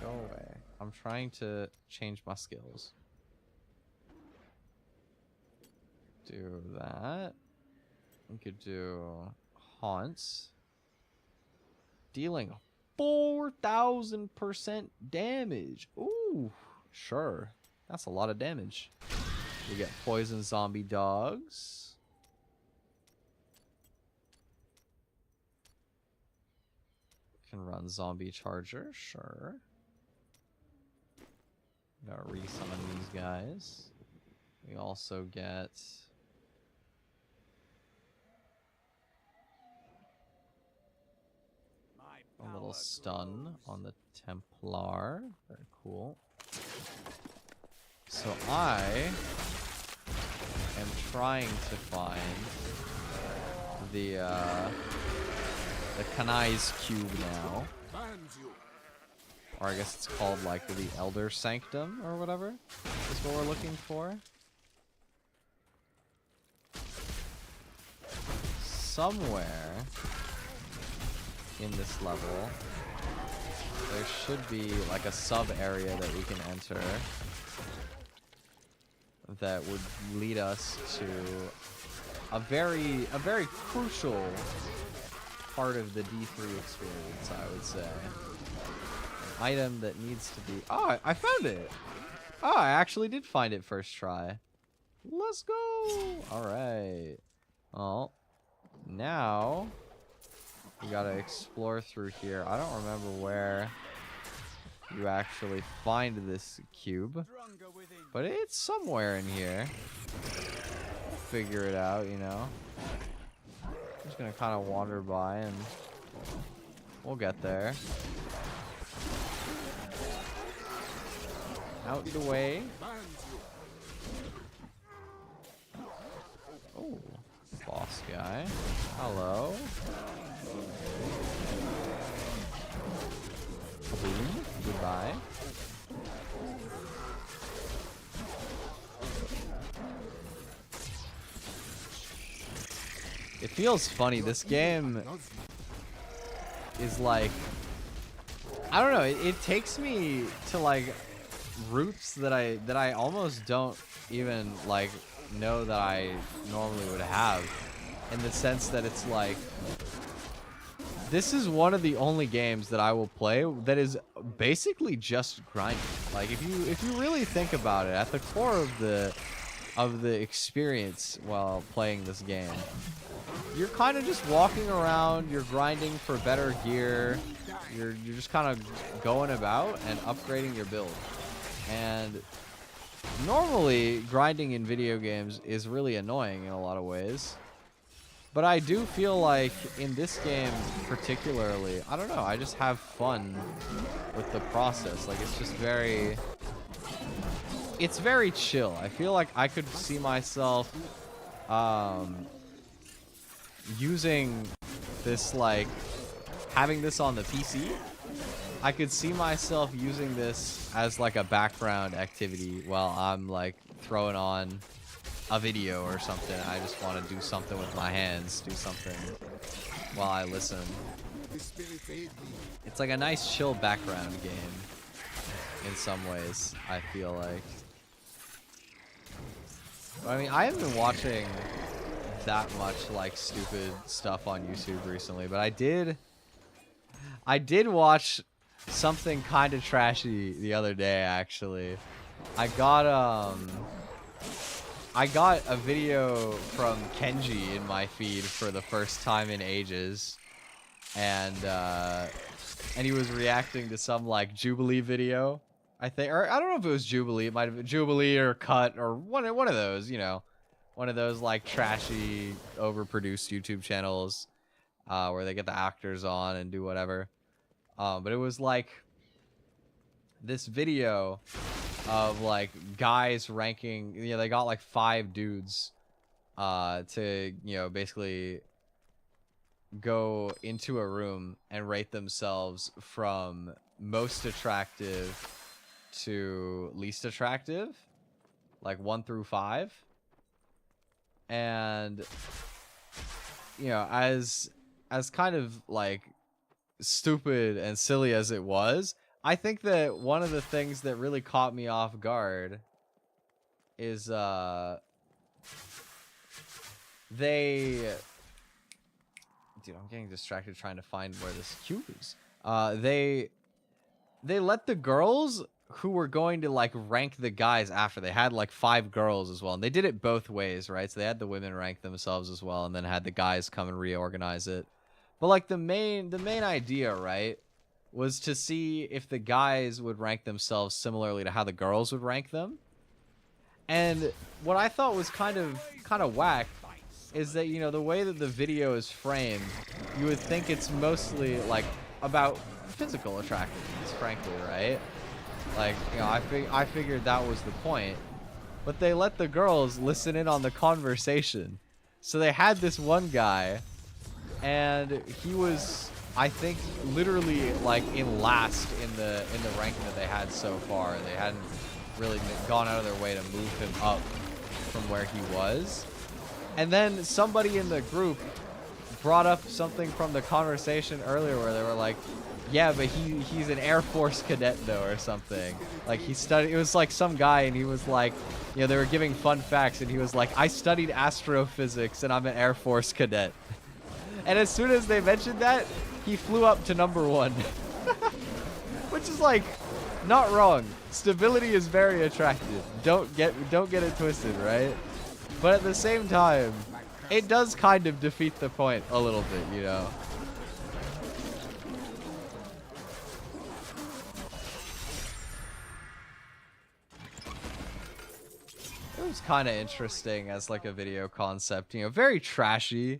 Go away. I'm trying to change my skills. Do that. We could do haunts. Dealing 4,000% damage. Ooh, sure. That's a lot of damage. We get poison zombie dogs. Can run zombie charger, sure. Gotta resummon these guys. We also get a little stun on the Templar. Very cool. So I am trying to find the Kanai's cube now. Or I guess it's called like the Elder Sanctum or whatever is what we're looking for. Somewhere in this level, there should be like a sub area that we can enter that would lead us to a very crucial part of the D3 experience, I would say. An item that needs to be... Oh, I found it! Oh, I actually did find it first try. Let's go! Alright. Well, now we gotta explore through here. I don't remember where you actually find this cube, but it's somewhere in here. We'll figure it out, you know. I'm just gonna kind of wander by and we'll get there. Out the way. Oh, boss guy. Hello. Boom. Goodbye. It feels funny. This game is like, I don't know. It takes me to like routes that I almost don't even like know that I normally would have, in the sense that it's like, this is one of the only games that I will play that is basically just grinding. Like if you really think about it, at the core of the experience while playing this game, you're kind of just walking around, you're grinding for better gear, you're just kind of going about and upgrading your build. And normally grinding in video games is really annoying in a lot of ways. But I do feel like in this game particularly, I don't know, I just have fun with the process. Like it's just it's very chill. I feel like I could see myself using this, like having this on the PC. I could see myself using this as like a background activity while I'm like throwing on a video or something. I just want to do something with my hands, do something while I listen. It's like a nice chill background game in some ways, I feel like. But, I mean, I haven't been watching that much like stupid stuff on YouTube recently, but I did watch something kind of trashy the other day, actually. I got a video from Kenji in my feed for the first time in ages, and he was reacting to some like Jubilee video, I think, or I don't know if it was Jubilee. It might have been Jubilee or Cut or one of those, you know, one of those like trashy, overproduced YouTube channels where they get the actors on and do whatever. But it was like this video of like guys ranking, you know, they got like 5 dudes to, you know, basically go into a room and rate themselves from most attractive to least attractive, like 1 through 5. And, you know, as kind of like stupid and silly as it was, I think that one of the things that really caught me off guard is dude, I'm getting distracted trying to find where this cube is. They let the girls who were going to like rank the guys after, they had like 5 girls as well, and they did it both ways, right? So they had the women rank themselves as well, and then had the guys come and reorganize it. But like the main idea, right, was to see if the guys would rank themselves similarly to how the girls would rank them. And what I thought was kind of whack is that, you know, the way that the video is framed, you would think it's mostly like about physical attractiveness, frankly, right? Like, you know, I figured that was the point. But they let the girls listen in on the conversation. So they had this one guy, and he was, I think, literally like in last in the ranking that they had so far. They hadn't really gone out of their way to move him up from where he was. And then somebody in the group brought up something from the conversation earlier where they were like, yeah, but he's an Air Force cadet though, or something. Like he studied, it was like some guy, and he was like, you know, they were giving fun facts, and he was like, I studied astrophysics and I'm an Air Force cadet. And as soon as they mentioned that, he flew up to #1. Which is like, not wrong. Stability is very attractive. Don't get it twisted, right? But at the same time, it does kind of defeat the point a little bit, you know? It was kind of interesting as like a video concept, you know, very trashy.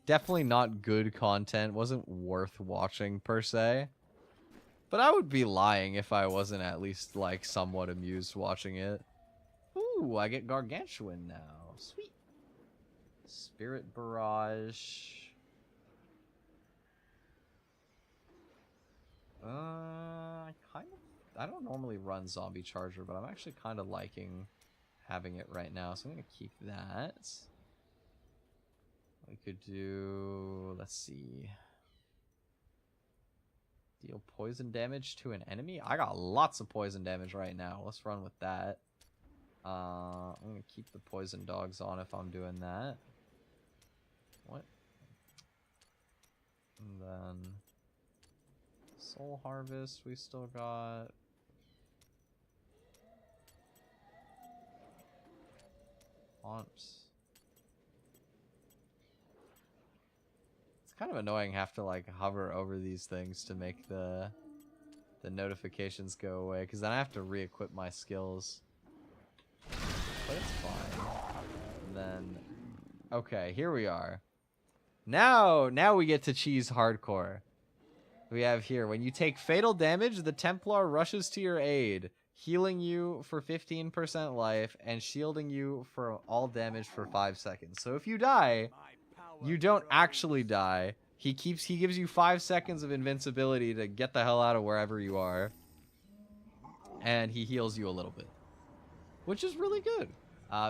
Definitely not good content, wasn't worth watching per se. But I would be lying if I wasn't at least like somewhat amused watching it. Ooh, I get Gargantuan now. Sweet. Spirit Barrage. I don't normally run Zombie Charger, but I'm actually kind of liking having it right now, so I'm gonna keep that. We could do, let's see, deal poison damage to an enemy. I got lots of poison damage right now. Let's run with that. I'm gonna keep the poison dogs on if I'm doing that. What? And then Soul Harvest we still got. Haunt. It's kind of annoying have to like hover over these things to make the notifications go away, because then I have to re-equip my skills. But it's fine. And then, okay, here we are. Now we get to cheese hardcore. We have here, when you take fatal damage, the Templar rushes to your aid, healing you for 15% life and shielding you for all damage for 5 seconds. So if you die, you don't actually die. He gives you 5 seconds of invincibility to get the hell out of wherever you are. And he heals you a little bit, which is really good.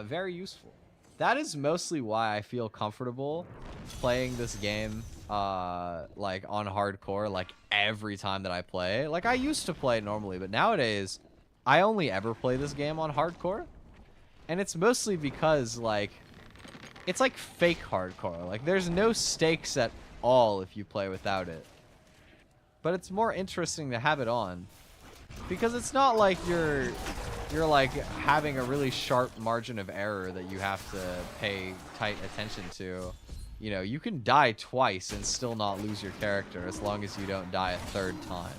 Very useful. That is mostly why I feel comfortable playing this game like on hardcore, like every time that I play. Like I used to play it normally, but nowadays I only ever play this game on hardcore. And it's mostly because like it's like fake hardcore. Like there's no stakes at all if you play without it. But it's more interesting to have it on, because it's not like you're like having a really sharp margin of error that you have to pay tight attention to. You know, you can die twice and still not lose your character as long as you don't die a third time.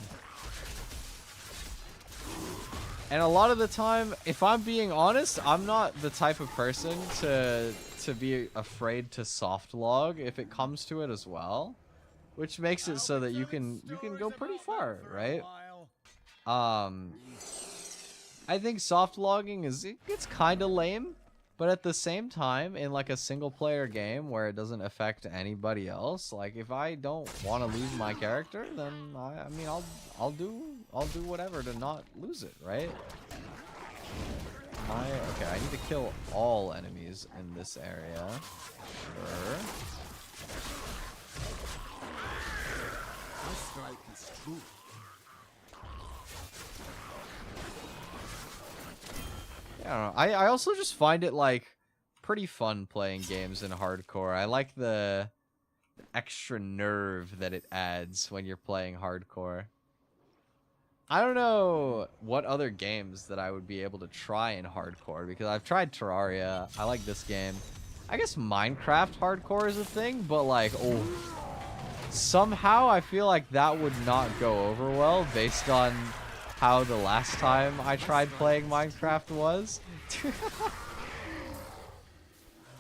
And a lot of the time, if I'm being honest, I'm not the type of person to be afraid to soft log if it comes to it as well, which makes it so that you can go pretty far, right? I think soft logging it's kind of lame, but at the same time, in like a single player game where it doesn't affect anybody else, like if I don't want to lose my character, then I mean I'll do whatever to not lose it, right? Okay, I need to kill all enemies in this area. Sure. My strike is true. I don't know. I also just find it like pretty fun playing games in hardcore. I like the extra nerve that it adds when you're playing hardcore. I don't know what other games that I would be able to try in hardcore, because I've tried Terraria. I like this game. I guess Minecraft hardcore is a thing, but like, oh, somehow I feel like that would not go over well based on how the last time I tried playing Minecraft was.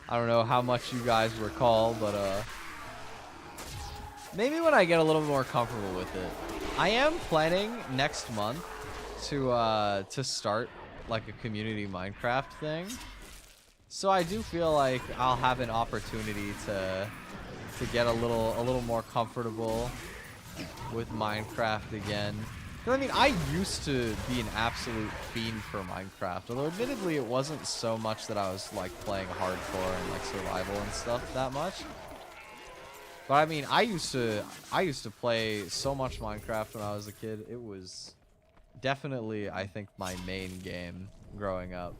I don't know how much you guys recall, but maybe when I get a little more comfortable with it. I am planning next month to start like a community Minecraft thing. So I do feel like I'll have an opportunity to get a little more comfortable with Minecraft again. I mean, I used to be an absolute fiend for Minecraft, although admittedly it wasn't so much that I was like playing hardcore and like survival and stuff that much. But I mean, I used to play so much Minecraft when I was a kid. It was definitely, I think, my main game growing up.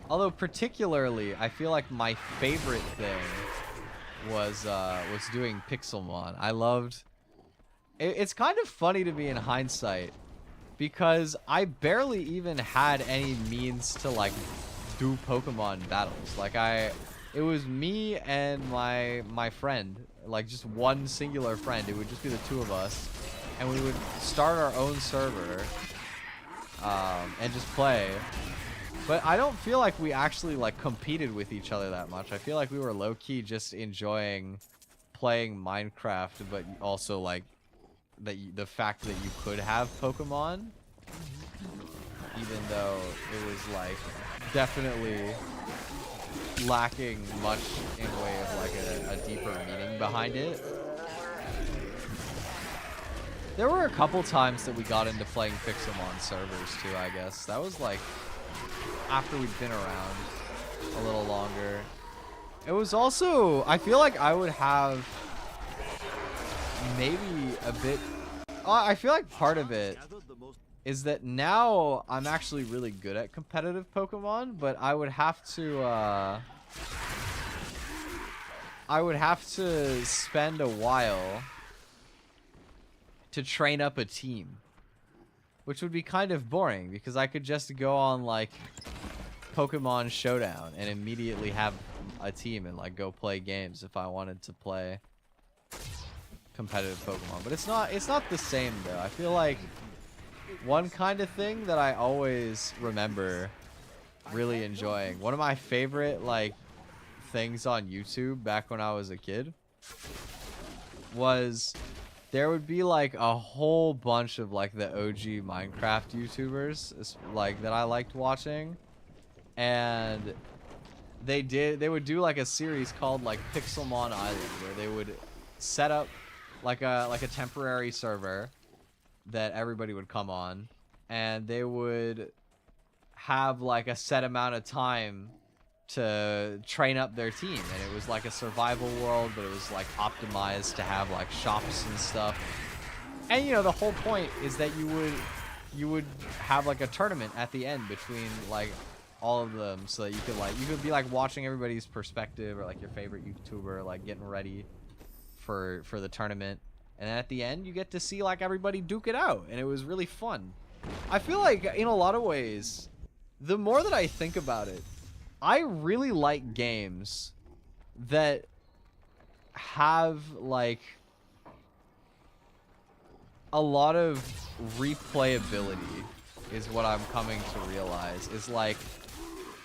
Although particularly, I feel like my favorite thing was doing Pixelmon. I loved. It's kind of funny to me in hindsight, because I barely even had any means to like do Pokemon battles. Like it was me and my friend, like just one singular friend. It would just be the two of us, and we would start our own server and just play. But I don't feel like we actually like competed with each other that much. I feel like we were low-key just enjoying playing Minecraft, but also like the fact that you could have Pokemon, even though it was like definitely lacking much in way of like a deeper meaning behind it. There were a couple times that we got into playing Pixelmon servers too, I guess. That was like after we'd been around a little longer. It was also, I feel like I would have maybe a bit, I feel like part of it is that now I'm actually really good at competitive Pokemon, but I would have to spend a while to train up a team, which would be kind of boring because I could just go on like Pokemon Showdown and immediately have a team and like go play games if I wanted to play competitive Pokemon. But it's not the same though. I feel like one kind of thing that I always remember really enjoying, one of my favorite like things on YouTube back when I was a kid, was there would be like a whole bunch of like the OG Minecraft YouTubers like that I liked watching, and they would do like a series called like Pixelmon Island, where they would set up like a temporary server that everybody would come on, and they would have like a set amount of time to train up their team, and it was like a survival world, but it was like optimized to have like shops and stuff. And you know, the whole point is that you would have like a tournament at the end between like all of them, so that you could be like watching everybody's perspective, or like your favorite YouTuber like getting ready for the tournament, and then at the end you get to see like everybody duke it out, and it was really fun. I feel like in a lot of ways, the more that I think about it, I really like games that have like a lot of replayability, is what I'm coming to realize. Is like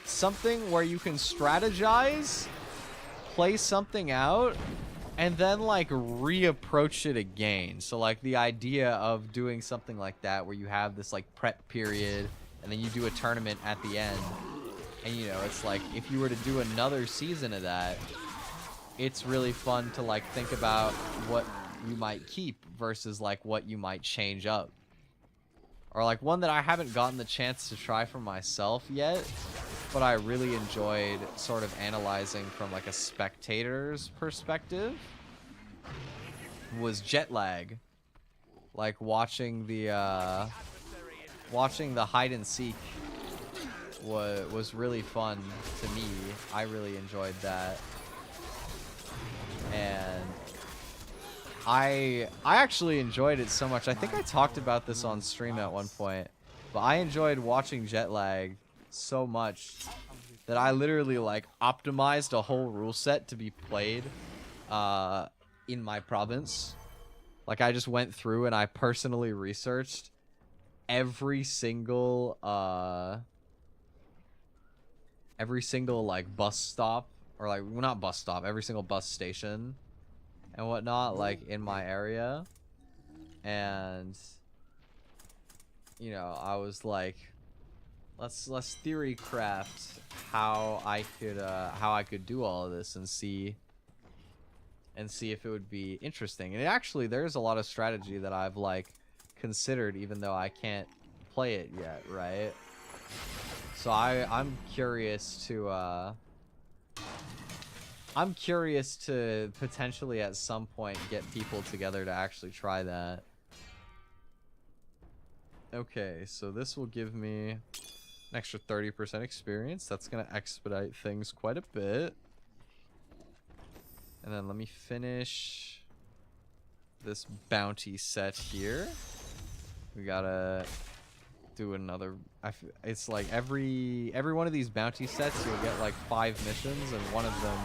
something where you can strategize, play something out, and then like reapproach it again. So like the idea of doing something like that, where you have this like prep period and then you do a tournament at the end. And you know, it's like if you were to do another season of that, it's really fun to like think about what you might keep versus like what you might change up. Or like one that I haven't gotten the chance to try for myself yet, but I really enjoyed sort of analyzing from like a spectator's perspective, was jet lag. Like watching the hide and seek was really fun to me. I really enjoyed that. And I actually enjoyed it so much. I think I talked about this on stream at one point, but I enjoyed watching jet lag so much that I literally like optimized a whole rule set to be played in my province. Like I just went through and I personally researched every single like bus stop, or like, well, not bus stop, every single bus station and whatnot, like in my area. And you know, I was like, let's theory craft how I could do all of this and see if it would be interesting. And actually, there's a lot of strategy that I've like considered, even though I can't play it yet, right? So I'm curious to I'm curious to potentially at some point get people together to actually try that. Okay, so this will give me an extra 30% experience. That's going to expedite things quite a bit. And then let me finish this bounty set here. We gotta do another. It's like every one of these bounty sets, you'll get like 5 missions, and one of them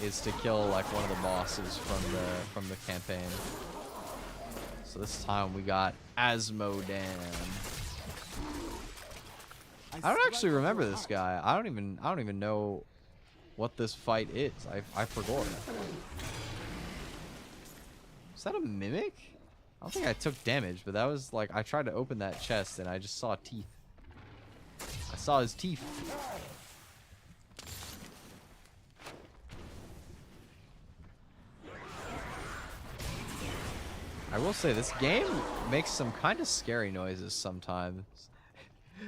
is to kill like one of the bosses from the campaign. So this time we got Asmodan. I don't actually remember this guy. I don't even know what this fight is. I forgot. Is that a mimic? I don't think I took damage, but that was like I tried to open that chest and I just saw teeth. I saw his teeth. I will say this game makes some kind of scary noises sometimes.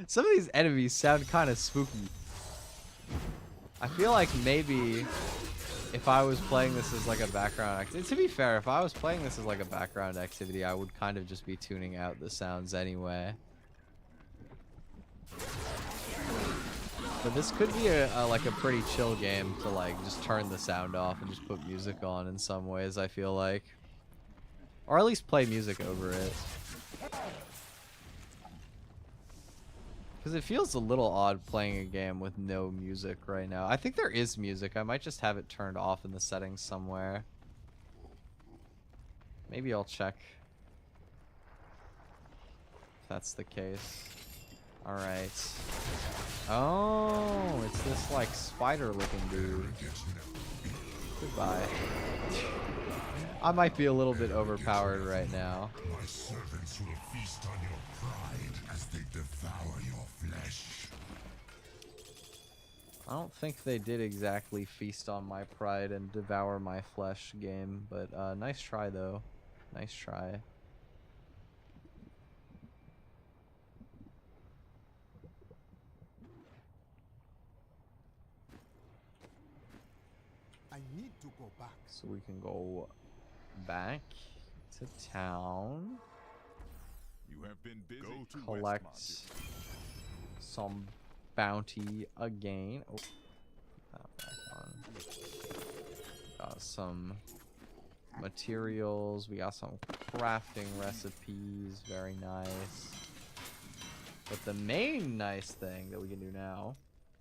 Some of these enemies sound kind of spooky. I feel like maybe if I was playing this as like a background activity, to be fair, if I was playing this as like a background activity, I would kind of just be tuning out the sounds anyway. But this could be like a pretty chill game to like just turn the sound off and just put music on in some ways, I feel like. Or at least play music over it. Because it feels a little odd playing a game with no music right now. I think there is music. I might just have it turned off in the settings somewhere. Maybe I'll check if that's the case. Alright. Oh, it's this like spider looking dude. Goodbye. I might be a little bit overpowered right now. My servants will feast on your pride as they devour your flesh. I don't think they did exactly feast on my pride and devour my flesh, game, but nice try though. Nice try. I need to go back. So we can go back to town. You have been busy. Go to Collect Westmont. some bounty again. Oh, put that back on. Got some materials. We got some crafting recipes. Very nice. But the main nice thing that we can do now,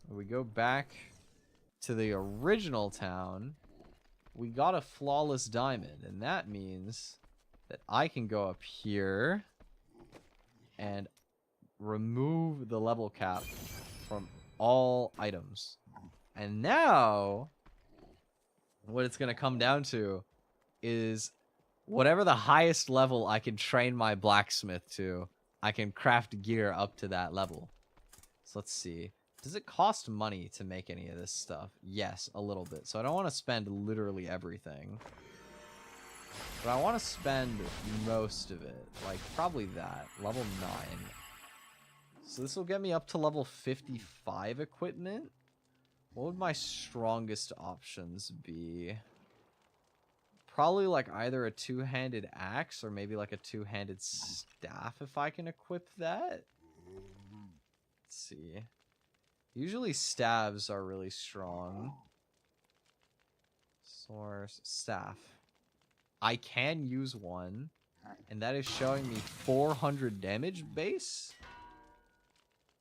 we go back to the original town. We got a flawless diamond, and that means that I can go up here and remove the level cap from all items. And now what it's going to come down to is whatever the highest level I can train my blacksmith to, I can craft gear up to that level. So let's see. Does it cost money to make any of this stuff? Yes, a little bit. So I don't want to spend literally everything. But I want to spend most of it. Like, probably that. Level 9. So this will get me up to level 55 equipment. What would my strongest options be? Probably like either a two-handed axe or maybe like a two-handed staff if I can equip that. Let's see. Usually staves are really strong. Source staff. I can use one, and that is showing me 400 damage base.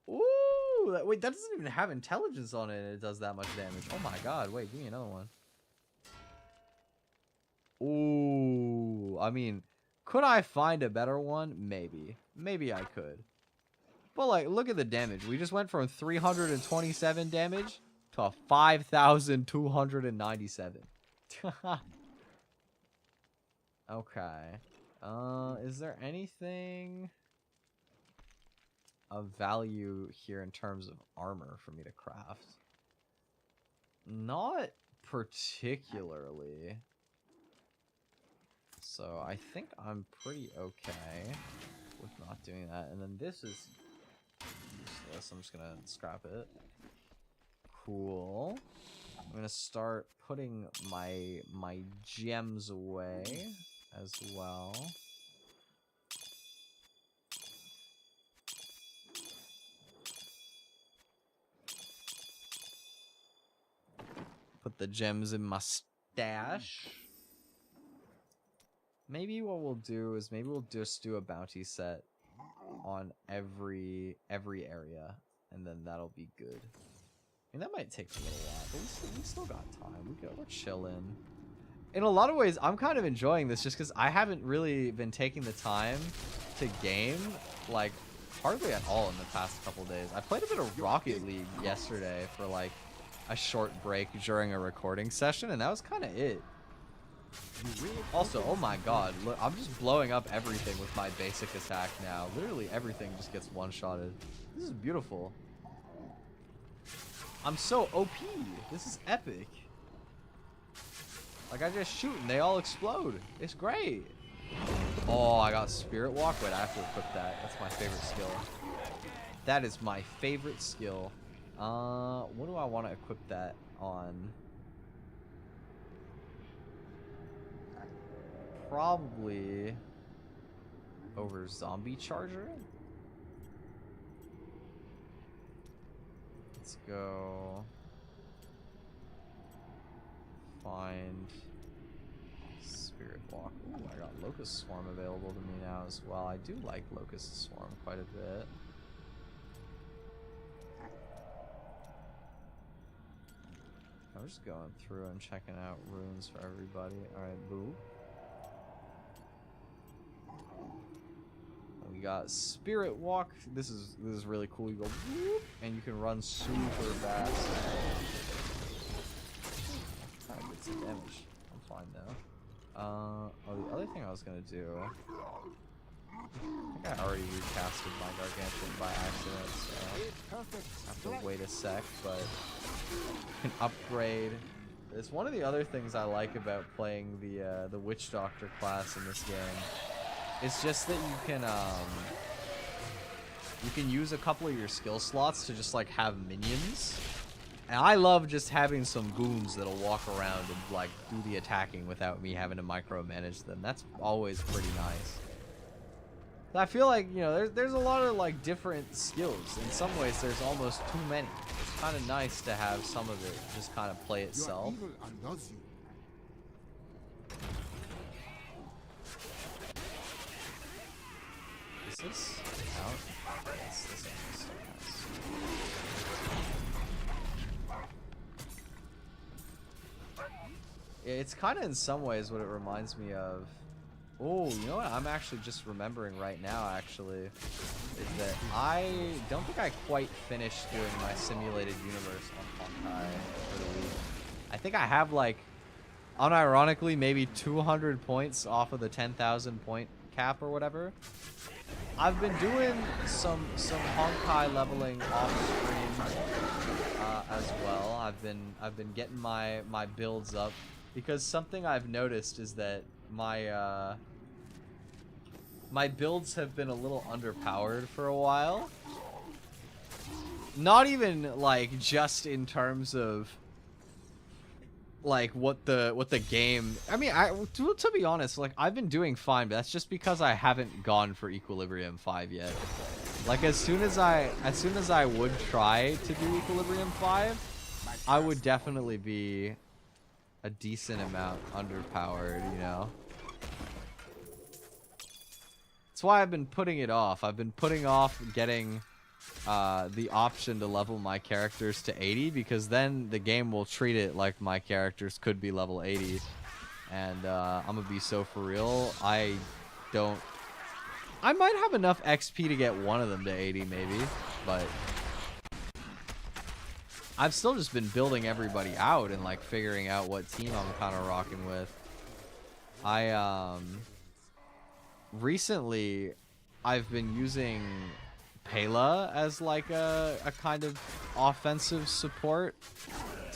Ooh, wait, that doesn't even have intelligence on it, and it does that much damage. Oh my god, wait, give me another one. Ooh, I mean, could I find a better one? Maybe. Maybe I could. But like, look at the damage. We just went from 327 damage to 5,297. Okay. Is there anything of value here in terms of armor for me to craft? Not particularly. So I think I'm pretty okay with not doing that. And then this is useless. I'm just gonna scrap it. Cool. I'm gonna start putting my gems away as well. Put the gems in my stash. Maybe what we'll do is maybe we'll just do a bounty set on every area, and then that'll be good. I mean, that might take a little while, but we still got time. We're chilling. In a lot of ways, I'm kind of enjoying this just because I haven't really been taking the time to game, like, hardly at all in the past couple days. I played a bit of Rocket League yesterday for, like, a short break during a recording session, and that was kind of it. Also, oh my god, look, I'm just blowing up everything with my basic attack now. Literally everything just gets one-shotted. This is beautiful. I'm so OP. This is epic. Like, I just shoot and they all explode. It's great. Oh, I got Spirit Walk. Wait, I have to equip that. That's my favorite skill. That is my favorite skill. What do I want to equip that on? Probably over Zombie Charger. Let's go find Spirit Walk. Ooh, I got Locust Swarm available to me now as well. I do like Locust Swarm quite a bit. I'm just going through and checking out runes for everybody. Alright, boo. We got Spirit Walk. This is really cool. You go whoop, and you can run super fast. Kind of get some damage. I'm fine though. Oh, the other thing I was gonna do. I think I already recasted my Gargantuan by accident, so I have to wait a sec, but you can upgrade. It's one of the other things I like about playing the Witch Doctor class in this game. It's just that you can use a couple of your skill slots to just like have minions. And I love just having some goons that'll walk around and like do the attacking without me having to micromanage them. That's always pretty nice. I feel like, you know, there's a lot of like different skills. In some ways there's almost too many. It's kind of nice to have some of it just kind of play itself. Is this out? Yes, this is it's kind of in some ways what it reminds me of. Oh, you know what I'm actually just remembering right now, actually, is that I don't think I quite finished doing my simulated universe on Honkai for the week. I think I have, like, unironically, maybe 200 points off of the 10,000 point cap or whatever. I've been doing some Honkai leveling off stream as well. I've been getting my builds up because something I've noticed is that my my builds have been a little underpowered for a while. Not even like just in terms of like what the game. I mean, to be honest, like I've been doing fine, but that's just because I haven't gone for Equilibrium 5 yet. Like as soon as I would try to do Equilibrium 5, I would definitely be a decent amount underpowered, you know. That's why I've been putting it off. I've been putting off getting the option to level my characters to 80 because then the game will treat it like my characters could be level 80, and I'm gonna be so for real. I might have enough XP to get one of them to 80 maybe, but I've still just been building everybody out and like figuring out what team I'm kind of rocking with. Recently I've been using Pela as like a kind of offensive support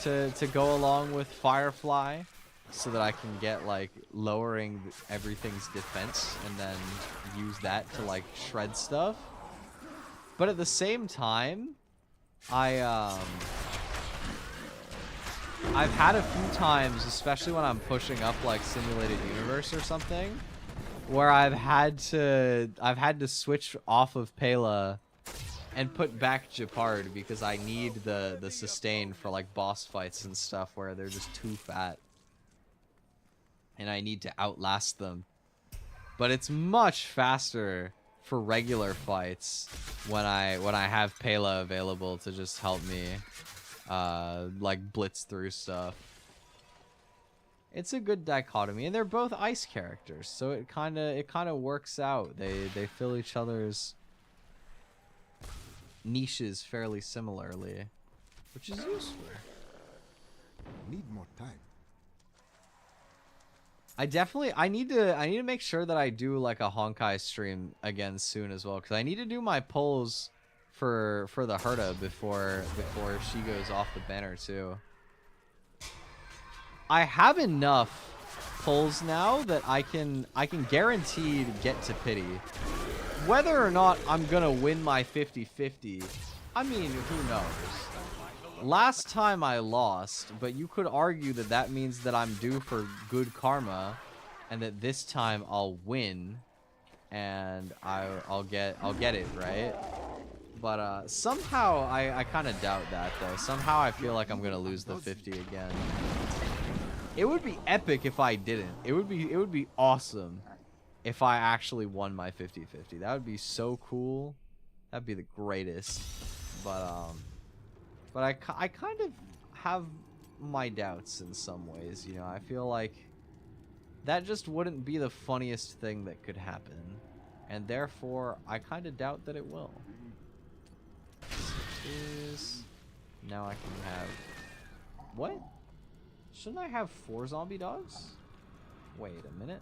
to go along with Firefly, so that I can get like lowering everything's defense and then use that to like shred stuff. But at the same time, I've had a few times, especially when I'm pushing up like simulated universe or something, where I've had to switch off of Pela and put back Japard because I need the sustain for like boss fights and stuff where they're just too fat. And I need to outlast them. But it's much faster for regular fights when I have Pela available to just help me like blitz through stuff. It's a good dichotomy, and they're both ice characters, so it kind of works out. They fill each other's niches fairly similarly, which is useful. Need more time. I need to make sure that I do like a Honkai stream again soon as well, because I need to do my polls for the Herta before she goes off the banner too. I have enough polls now that I can guaranteed get to pity. Whether or not I'm gonna win my 50-50, I mean, who knows? Last time I lost, but you could argue that that means that I'm due for good karma, and that this time I'll win, and I'll get it, right? But somehow I kind of doubt that though. Somehow I feel like I'm gonna lose the 50 again. It would be epic if I didn't. It would be awesome if I actually won my 50-50. That would be so cool. That'd be the greatest. But I kind of have my doubts in some ways, you know. I feel like that just wouldn't be the funniest thing that could happen, and therefore I kind of doubt that it will. Now I can have what? Shouldn't I have 4 zombie dogs? Wait a minute.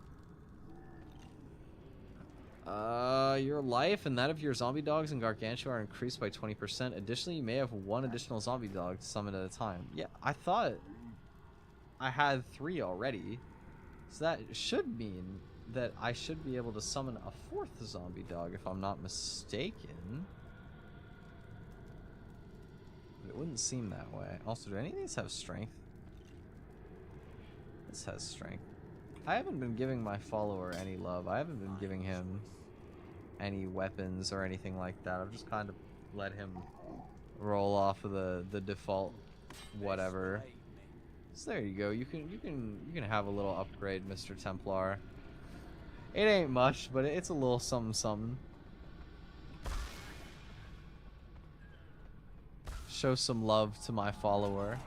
Your life and that of your zombie dogs in Gargantua are increased by 20%. Additionally, you may have 1 additional zombie dog to summon at a time. Yeah, I thought I had 3 already. So that should mean that I should be able to summon a 4th zombie dog if I'm not mistaken. But it wouldn't seem that way. Also, do any of these have strength? This has strength. I haven't been giving my follower any love. I haven't been giving him any weapons or anything like that. I've just kind of let him roll off of the default whatever. So there you go. You can have a little upgrade, Mr. Templar. It ain't much, but it's a little something something. Show some love to my follower.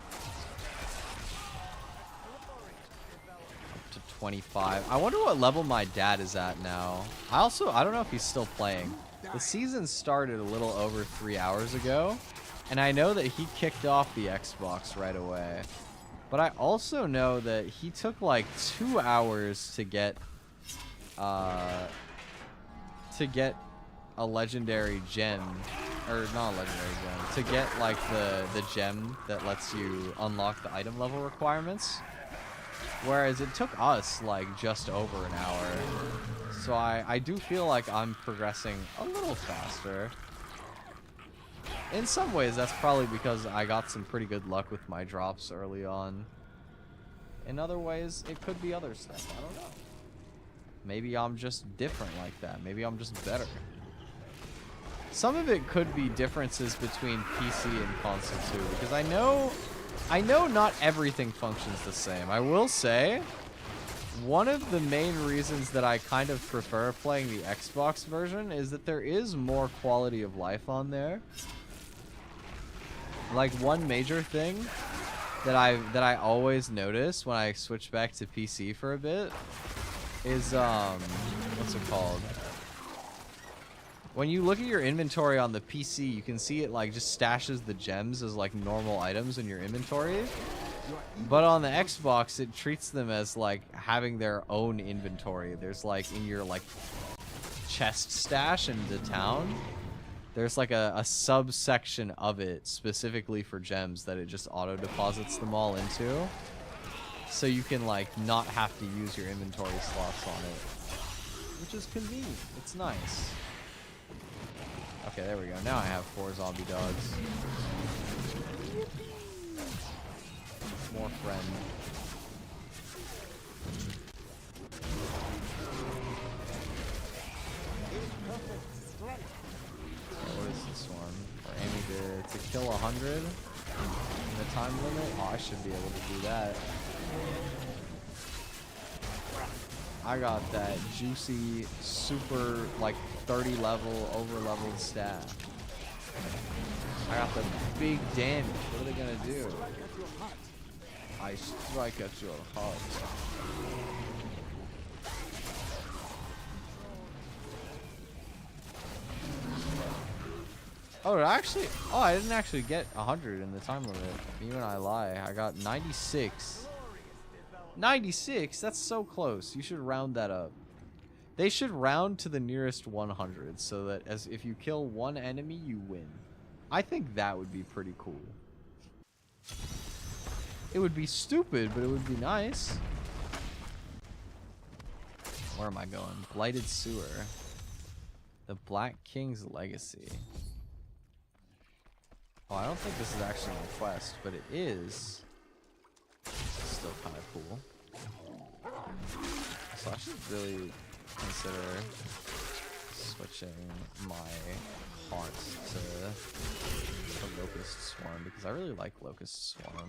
25. I wonder what level my dad is at now. I don't know if he's still playing. The season started a little over 3 hours ago, and I know that he kicked off the Xbox right away. But I also know that he took like 2 hours to get a legendary gem, or not a legendary gem, to get like the gem that lets you unlock the item level requirements. Whereas it took us like just over an hour. So I do feel like I'm progressing a little faster. In some ways that's probably because I got some pretty good luck with my drops early on. In other ways it could be other stuff, I don't know. Maybe I'm just different like that. Maybe I'm just better. Some of it could be differences between PC and console too, because I know not everything functions the same. I will say, one of the main reasons that I kind of prefer playing the Xbox version is that there is more quality of life on there. Like, one major thing that I always notice when I switch back to PC for a bit is, what's it called? When you look at your inventory on the PC, you can see it like just stashes the gems as like normal items in your inventory. But on the Xbox, it treats them as like having their own inventory. There's like in your like chest stash in the town, there's like a subsection of it specifically for gems that it just auto deposits them all into. So you can like not have to use your inventory slots on it, which is convenient. It's nice. Okay, there we go. Now I have 4 zombie dogs. more friend. What is this one? We're aiming to kill 100 in the time limit. Oh, I should be able to do that. I got that juicy, super, like 30 level, over leveled staff. I got the big damage. What are they gonna do? I strike at your heart. Oh, I didn't actually get 100 in the time limit. Me and I lie. I got 96. 96? That's so close. You should round that up. They should round to the nearest 100 so that if you kill one enemy, you win. I think that would be pretty cool. It would be stupid, but it would be nice. Where am I going? Blighted Sewer. The Black King's Legacy. Oh, I don't think this is actually my quest, but it is. Still kind of cool. So I should really consider switching my haunts to Locust Swarm because I really like Locust Swarm.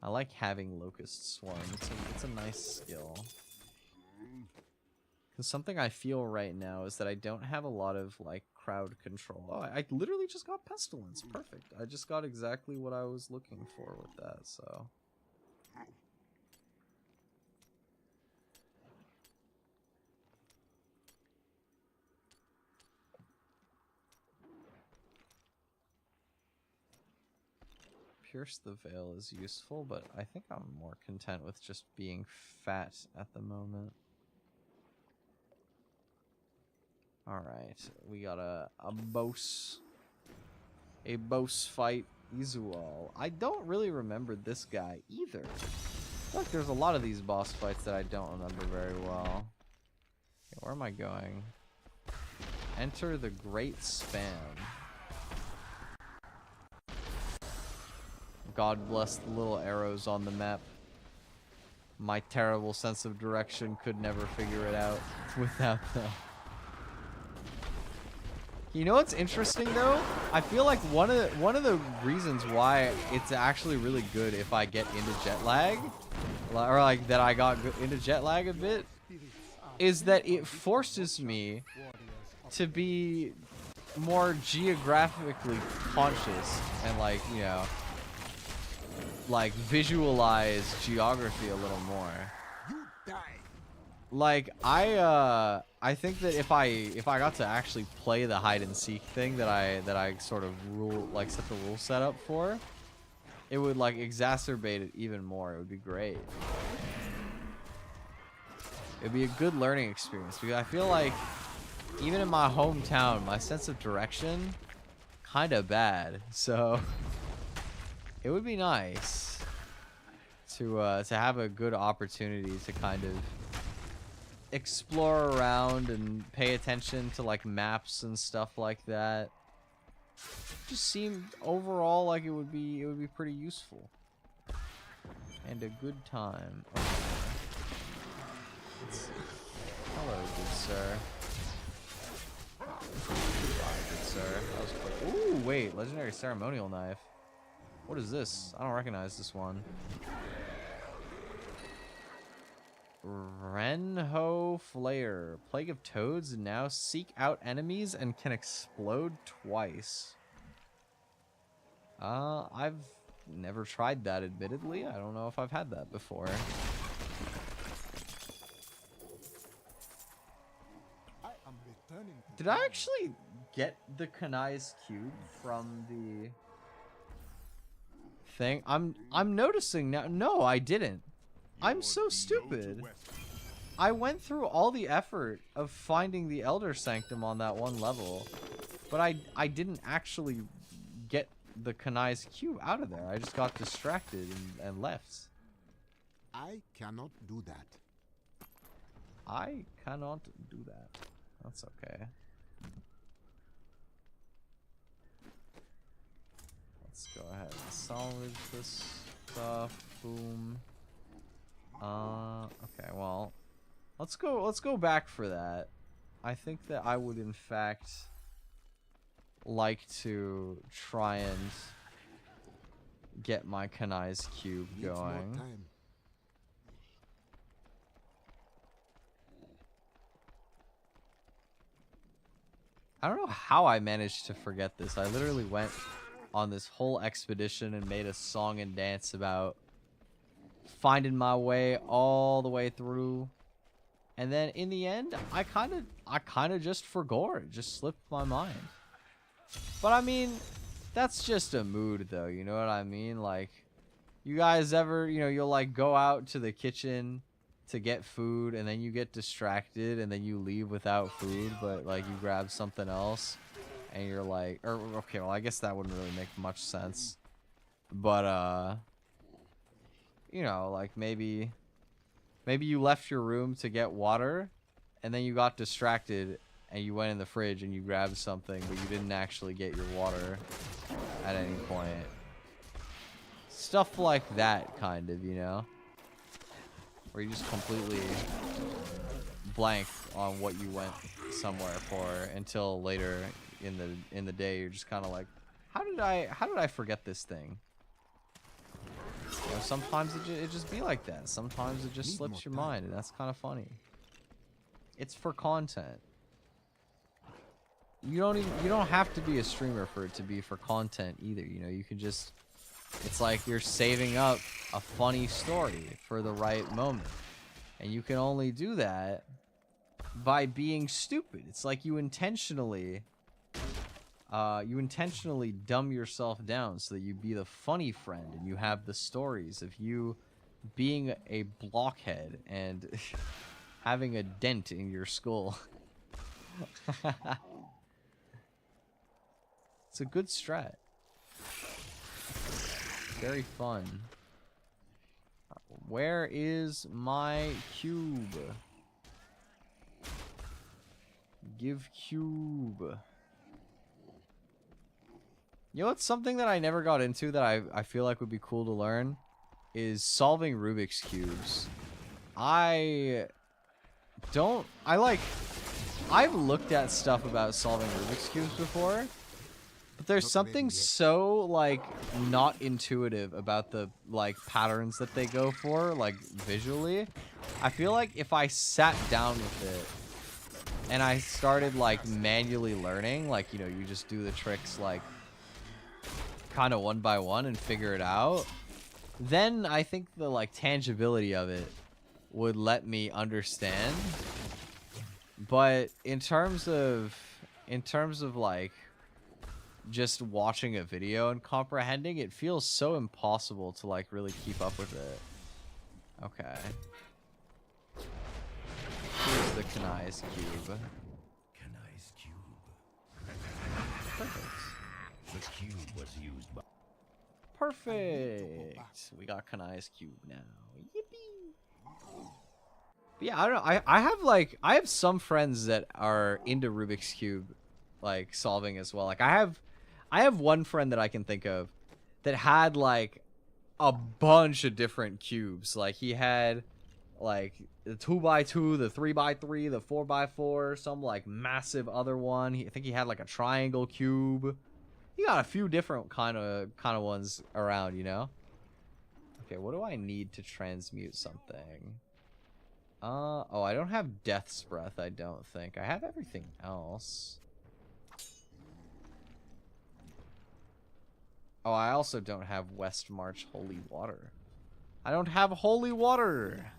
I like having Locust Swarm. It's a nice skill. Because something I feel right now is that I don't have a lot of like crowd control. Oh, I literally just got Pestilence. Perfect. I just got exactly what I was looking for with that, so. Pierce the Veil is useful, but I think I'm more content with just being fat at the moment. Alright, we got a boss. A boss fight, Izual. I don't really remember this guy either. I feel like there's a lot of these boss fights that I don't remember very well. Okay, where am I going? Enter the Great Span. God bless the little arrows on the map. My terrible sense of direction could never figure it out without them. You know what's interesting though? I feel like one of the reasons why it's actually really good if I get into jet lag, or like that I got into jet lag a bit, is that it forces me to be more geographically conscious and like, you know, like visualize geography a little more. Like I think that if I got to actually play the hide and seek thing that I sort of set the rule setup for, it would like exacerbate it even more. It would be great. It'd be a good learning experience because I feel like even in my hometown, my sense of direction kind of bad. So it would be nice to have a good opportunity to kind of explore around and pay attention to like maps and stuff like that. Just seemed overall like it would be pretty useful and a good time. Okay. Let's see. Hello, good sir. Goodbye, good sir. That was quick. Ooh, wait, legendary ceremonial knife. What is this? I don't recognize this one. Renho Flare. Plague of Toads now seek out enemies and can explode twice. I've never tried that, admittedly. I don't know if I've had that before. Did I actually get the Kanai's cube from the thing? I'm noticing now. No, I didn't. I'm so stupid. I went through all the effort of finding the Elder Sanctum on that one level, but I didn't actually get the Kanai's cube out of there. I just got distracted and left. I cannot do that. I cannot do that. That's okay. Let's Let's go ahead and salvage this stuff. Boom. Okay, well, let's go back for that. I think that I would in fact like to try and get my Kanai's cube going. I don't know how I managed to forget this. I literally went on this whole expedition and made a song and dance about finding my way all the way through. And then in the end, I kind of just forgot. It just slipped my mind. But I mean, that's just a mood though, you know what I mean? Like, you guys ever, you know, you'll like go out to the kitchen to get food and then you get distracted and then you leave without food, but like you grab something else and you're like, or okay, well I guess that wouldn't really make much sense. But you know, like maybe you left your room to get water and then you got distracted and you went in the fridge and you grabbed something, but you didn't actually get your water at any point. Stuff like that, kind of, you know? Where you just completely blank on what you went somewhere for until later in the day you're just kind of like, how did I forget this thing? You know, sometimes it just be like that. Sometimes it just slips your mind, and that's kind of funny. It's for content. You don't have to be a streamer for it to be for content either. You know, you can just, it's like you're saving up a funny story for the right moment, and you can only do that by being stupid. It's like you intentionally dumb yourself down so that you be the funny friend and you have the stories of you being a blockhead and having a dent in your skull. It's a good strat. Very fun. Where is my cube? Give cube. You know what's something that I never got into that I feel like would be cool to learn is solving Rubik's cubes. I've looked at stuff about solving Rubik's cubes before, but there's something so like not intuitive about the like patterns that they go for, like visually. I feel like if I sat down with it and I started like manually learning, like, you know, you just do the tricks like kind of one by one and figure it out, then I think the like tangibility of it would let me understand. But in terms of like just watching a video and comprehending, it feels so impossible to like really keep up with it. Okay. Here's the Kanai's cube. Kanai's cube. Perfect. The cube was used by... Perfect. We got Kanai's cube now. Yippee. But yeah, I don't know. I have some friends that are into Rubik's Cube, like solving as well. Like I have one friend that I can think of that had like a bunch of different cubes. Like he had like the 2x2, the 3x3, the 4x4, some like massive other one. I think he had like a triangle cube. He got a few different kind of ones around, you know. Okay, what do I need to transmute something? Oh, I don't have Death's Breath, I don't think. I have everything else. Oh, I also don't have West March Holy Water. I don't have Holy Water!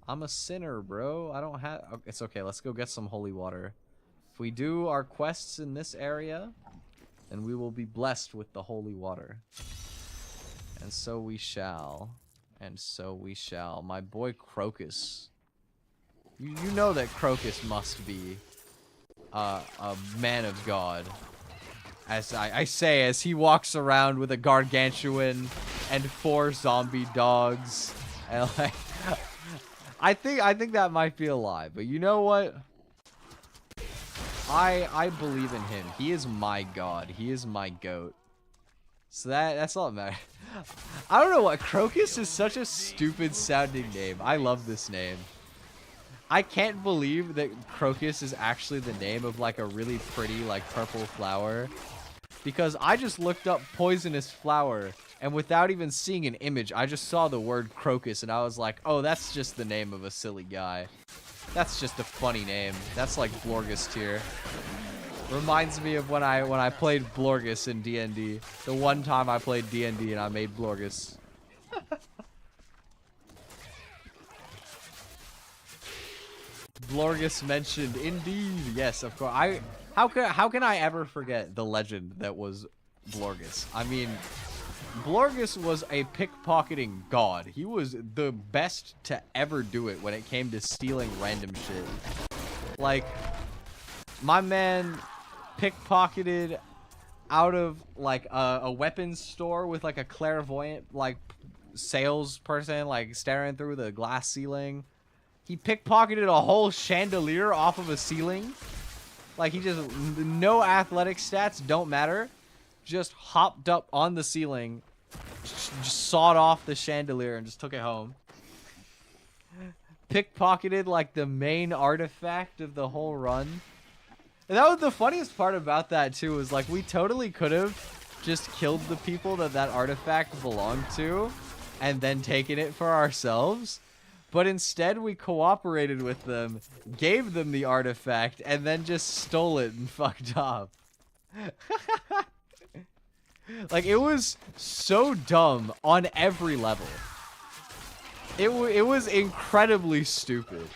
I'm a sinner, bro. I don't have... Oh, it's okay, let's go get some Holy Water. If we do our quests in this area, then we will be blessed with the Holy Water. And so we shall. And so we shall. My boy Crocus. You know that Crocus must be a man of God. As I say, as he walks around with a gargantuan and 4 zombie dogs. And like, I think that might be a lie, but you know what? I believe in him. He is my God. He is my goat. So that's all that matters. I don't know what. Crocus is such a stupid sounding name. I love this name. I can't believe that Crocus is actually the name of like a really pretty like purple flower. Because I just looked up poisonous flower, and without even seeing an image, I just saw the word crocus, and I was like, oh, that's just the name of a silly guy. That's just a funny name. That's like Blorgus tier. Reminds me of when I played Blorgus in D&D. The one time I played D&D and I made Blorgus. Blorgus mentioned, indeed. Yes, of course. How can I ever forget the legend that was Blorgus? I mean, Blorgus was a pickpocketing god. He was the best to ever do it when it came to stealing random shit. Like, my man pickpocketed out of like a weapons store with like a clairvoyant like salesperson like staring through the glass ceiling. He pickpocketed a whole chandelier off of a ceiling. Like, he just, no athletic stats, don't matter. Just hopped up on the ceiling, just sawed off the chandelier and just took it home. Pickpocketed, like, the main artifact of the whole run. And that was the funniest part about that, too, was, like, we totally could have just killed the people that that artifact belonged to and then taken it for ourselves. But instead, we cooperated with them, gave them the artifact, and then just stole it and fucked off. Like, it was so dumb on every level. It was incredibly stupid.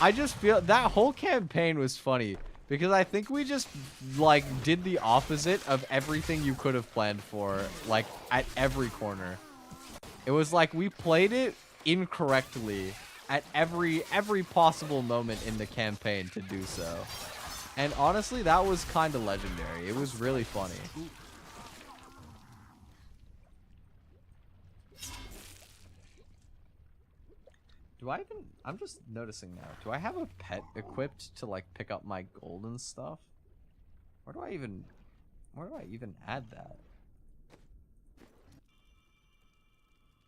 I just feel that whole campaign was funny because I think we just, like, did the opposite of everything you could have planned for, like, at every corner. It was like we played it incorrectly at every possible moment in the campaign to do so. And honestly, that was kind of legendary. It was really funny. Do I even... I'm just noticing now. Do I have a pet equipped to like pick up my gold and stuff? Where do I even add that?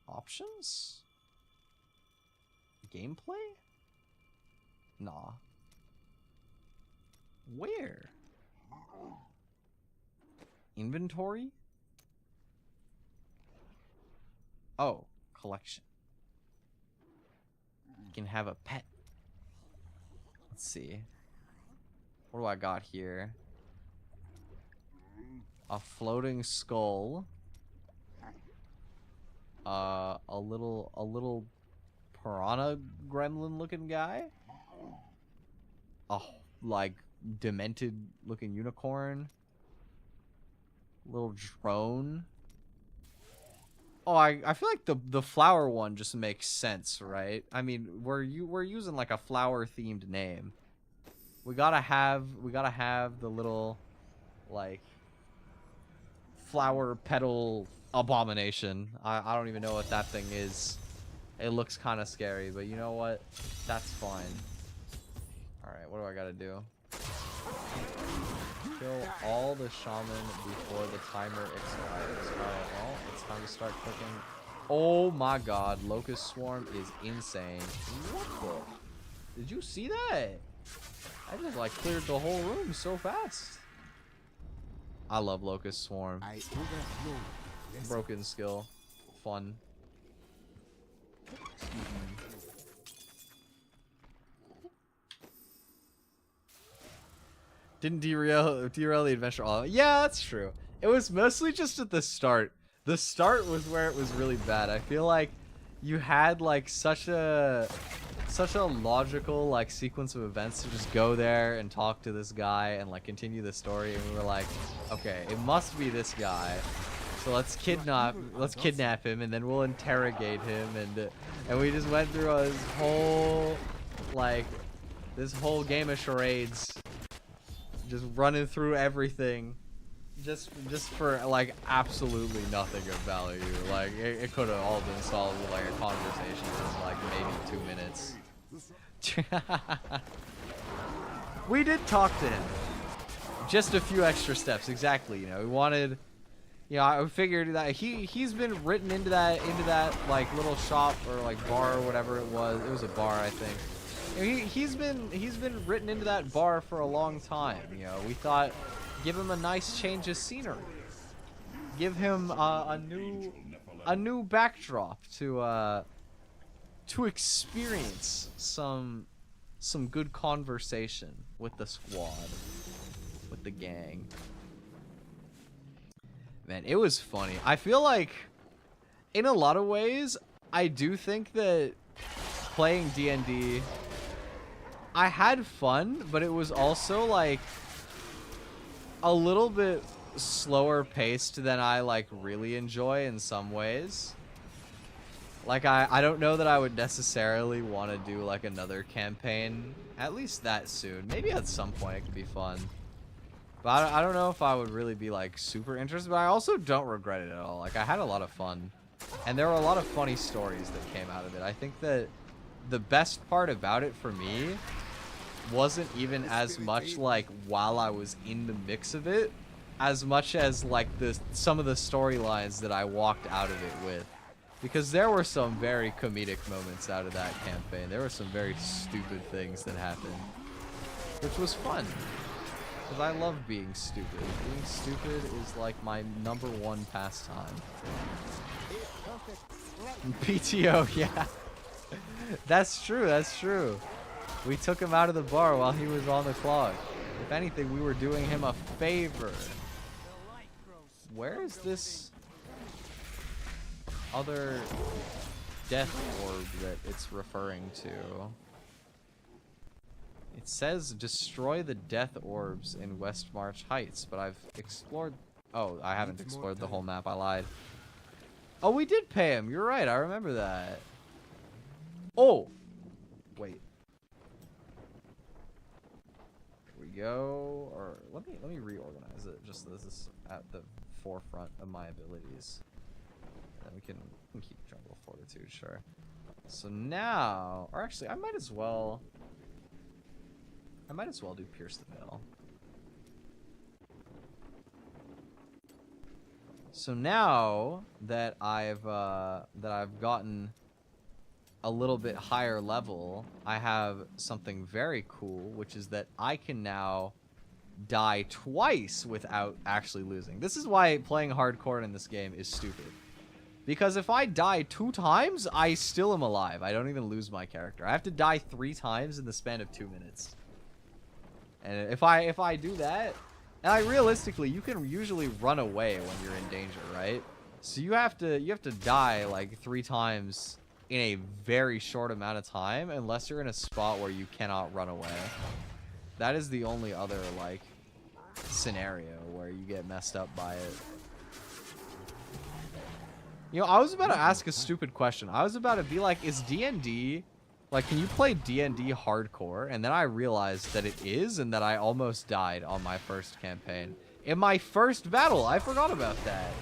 Options? Gameplay? Nah. Where? Inventory? Oh, collection. You can have a pet. Let's see. What do I got here? A floating skull. A little piranha gremlin looking guy. A like demented looking unicorn. Little drone. Oh, I feel like the flower one just makes sense, right? I mean, we're using like a flower themed name. We gotta have the little like flower petal abomination. I don't even know what that thing is. It looks kind of scary, but you know what? That's fine. Alright, what do I gotta do? Kill all the shaman before the timer expires. Alright, well, it's time to start cooking. Oh my god, Locust Swarm is insane. What the? Did you see that? I just like cleared the whole room so fast. I love Locust Swarm. Broken skill. Fun. Didn't derail the adventure all. Yeah, that's true. It was mostly just at the start. The start was where it was really bad. I feel like you had like such a logical like sequence of events to just go there and talk to this guy and like continue the story, and we were like, okay, it must be this guy. So let's kidnap him, and then we'll interrogate him, and we just went through this whole game of charades, just running through everything, just for like absolutely nothing of value. Like it could have all been solved with like a conversation in like maybe 2 minutes. We did talk to him. Just a few extra steps, exactly. You know, we wanted Yeah, I figured that he's been written into that like little shop or like bar or whatever it was. It was a bar, I think. He's been written into that bar for a long time. You know, we thought, give him a nice change of scenery, give him a new backdrop to experience some good conversation with the squad, with the gang. Man, it was funny. I feel like, in a lot of ways, I do think that playing D&D, I had fun, but it was also, like, a little bit slower paced than I, like, really enjoy in some ways. Like, I don't know that I would necessarily want to do, like, another campaign, at least that soon. Maybe at some point it could be fun. But I don't know if I would really be, like, super interested, but I also don't regret it at all. Like, I had a lot of fun. And there were a lot of funny stories that came out of it. I think that the best part about it for me wasn't even as much, like, while I was in the mix of it, as much as, like, some of the storylines that I walked out of it with. Because there were some very comedic moments out of that campaign. There were some very stupid things that happened, which was fun. Because I love being stupid. Being stupid is like my #1 pastime. PTO, yeah. That's true, that's true. We took him out of the bar while he was on the clock. If anything, we were doing him a favor. Where is this other death orb that it's referring to? It says destroy the death orbs in West March Heights, but I've explored... Oh, I haven't explored the whole map. I lied. Oh, we did pay him. You're right. I remember that. Oh! Wait. Here we go. Or let me reorganize it. Just so this is at the forefront of my abilities. And then we can keep Jungle Fortitude, sure. So now... Or actually, I might as well do Pierce the Veil. So now that I've gotten a little bit higher level, I have something very cool, which is that I can now die twice without actually losing. This is why playing hardcore in this game is stupid. Because if I die 2 times, I still am alive. I don't even lose my character. I have to die 3 times in the span of 2 minutes. And if I do that, and realistically, you can usually run away when you're in danger, right? So you have to die like 3 times in a very short amount of time, unless you're in a spot where you cannot run away. That is the only other like scenario where you get messed up by it. You know, I was about to ask a stupid question. I was about to be like, is D&D... Like, can you play D&D hardcore? And then I realized that it is, and that I almost died on my first campaign. In my first battle! I forgot about that.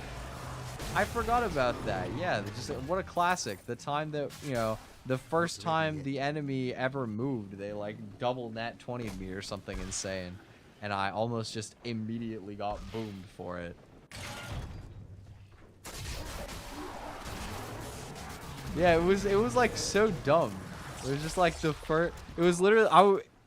Yeah, just what a classic. The time that, you know, the first time the enemy ever moved, they, like, double nat 20'd me or something insane. And I almost just immediately got boomed for it. Yeah, it was like, so dumb. It was just like the first. It was literally.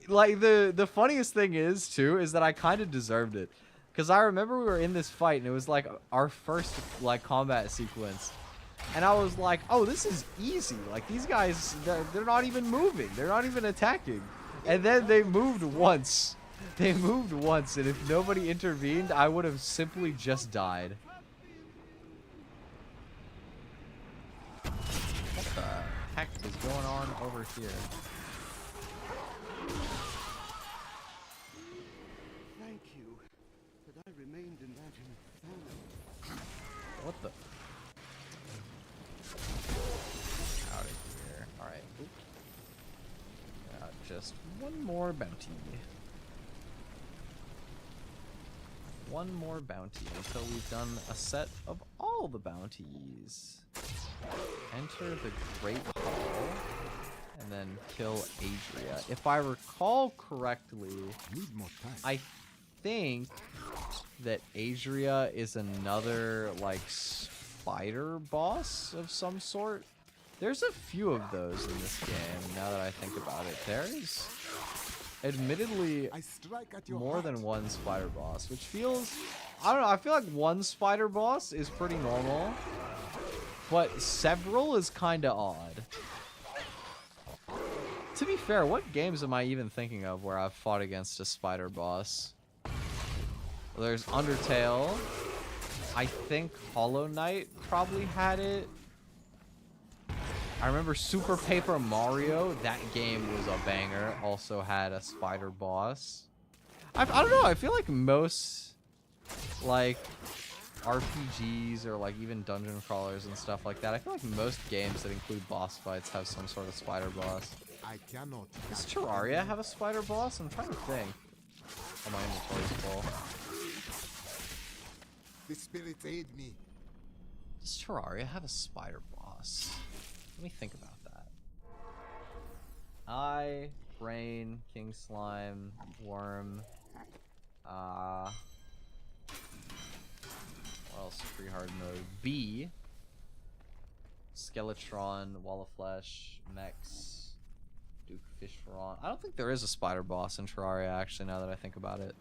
Like the funniest thing is too is that I kind of deserved it, because I remember we were in this fight and it was like our first like combat sequence, and I was like, oh, this is easy. Like these guys, they're not even moving. They're not even attacking. And then they moved once. They moved once, and if nobody intervened, I would have simply just died. What the heck is going on over here? Thank you that I remained in that inferno. What the? Out of here. Alright. Just one more bounty. One more bounty until we've done a set of all the bounties. Enter the Great Hall and then kill Adria. If I recall correctly, I think that Adria is another, like, spider boss of some sort. There's a few of those in this game, now that I think about it. There's admittedly more than one spider boss, which feels... I don't know, I feel like one spider boss is pretty normal, but several is kind of odd. To be fair, what games am I even thinking of where I've fought against a spider boss? Well, there's Undertale. I think Hollow Knight probably had it. I remember Super Paper Mario. That game was a banger. Also had a spider boss. I don't know. I feel like most, like, RPGs or, like, even dungeon crawlers and stuff like that, I feel like most games that include boss fights have some sort of spider boss. I cannot. Does Terraria have a spider boss? I'm trying to think. Oh, my inventory's full. The spirits aid me. Does Terraria have a spider boss? Let me think about that. I, Brain, King Slime, Worm. What else? Free hard mode. B. Skeletron, Wall of Flesh, Mechs, Duke Fishron. I don't think there is a spider boss in Terraria, actually, now that I think about it.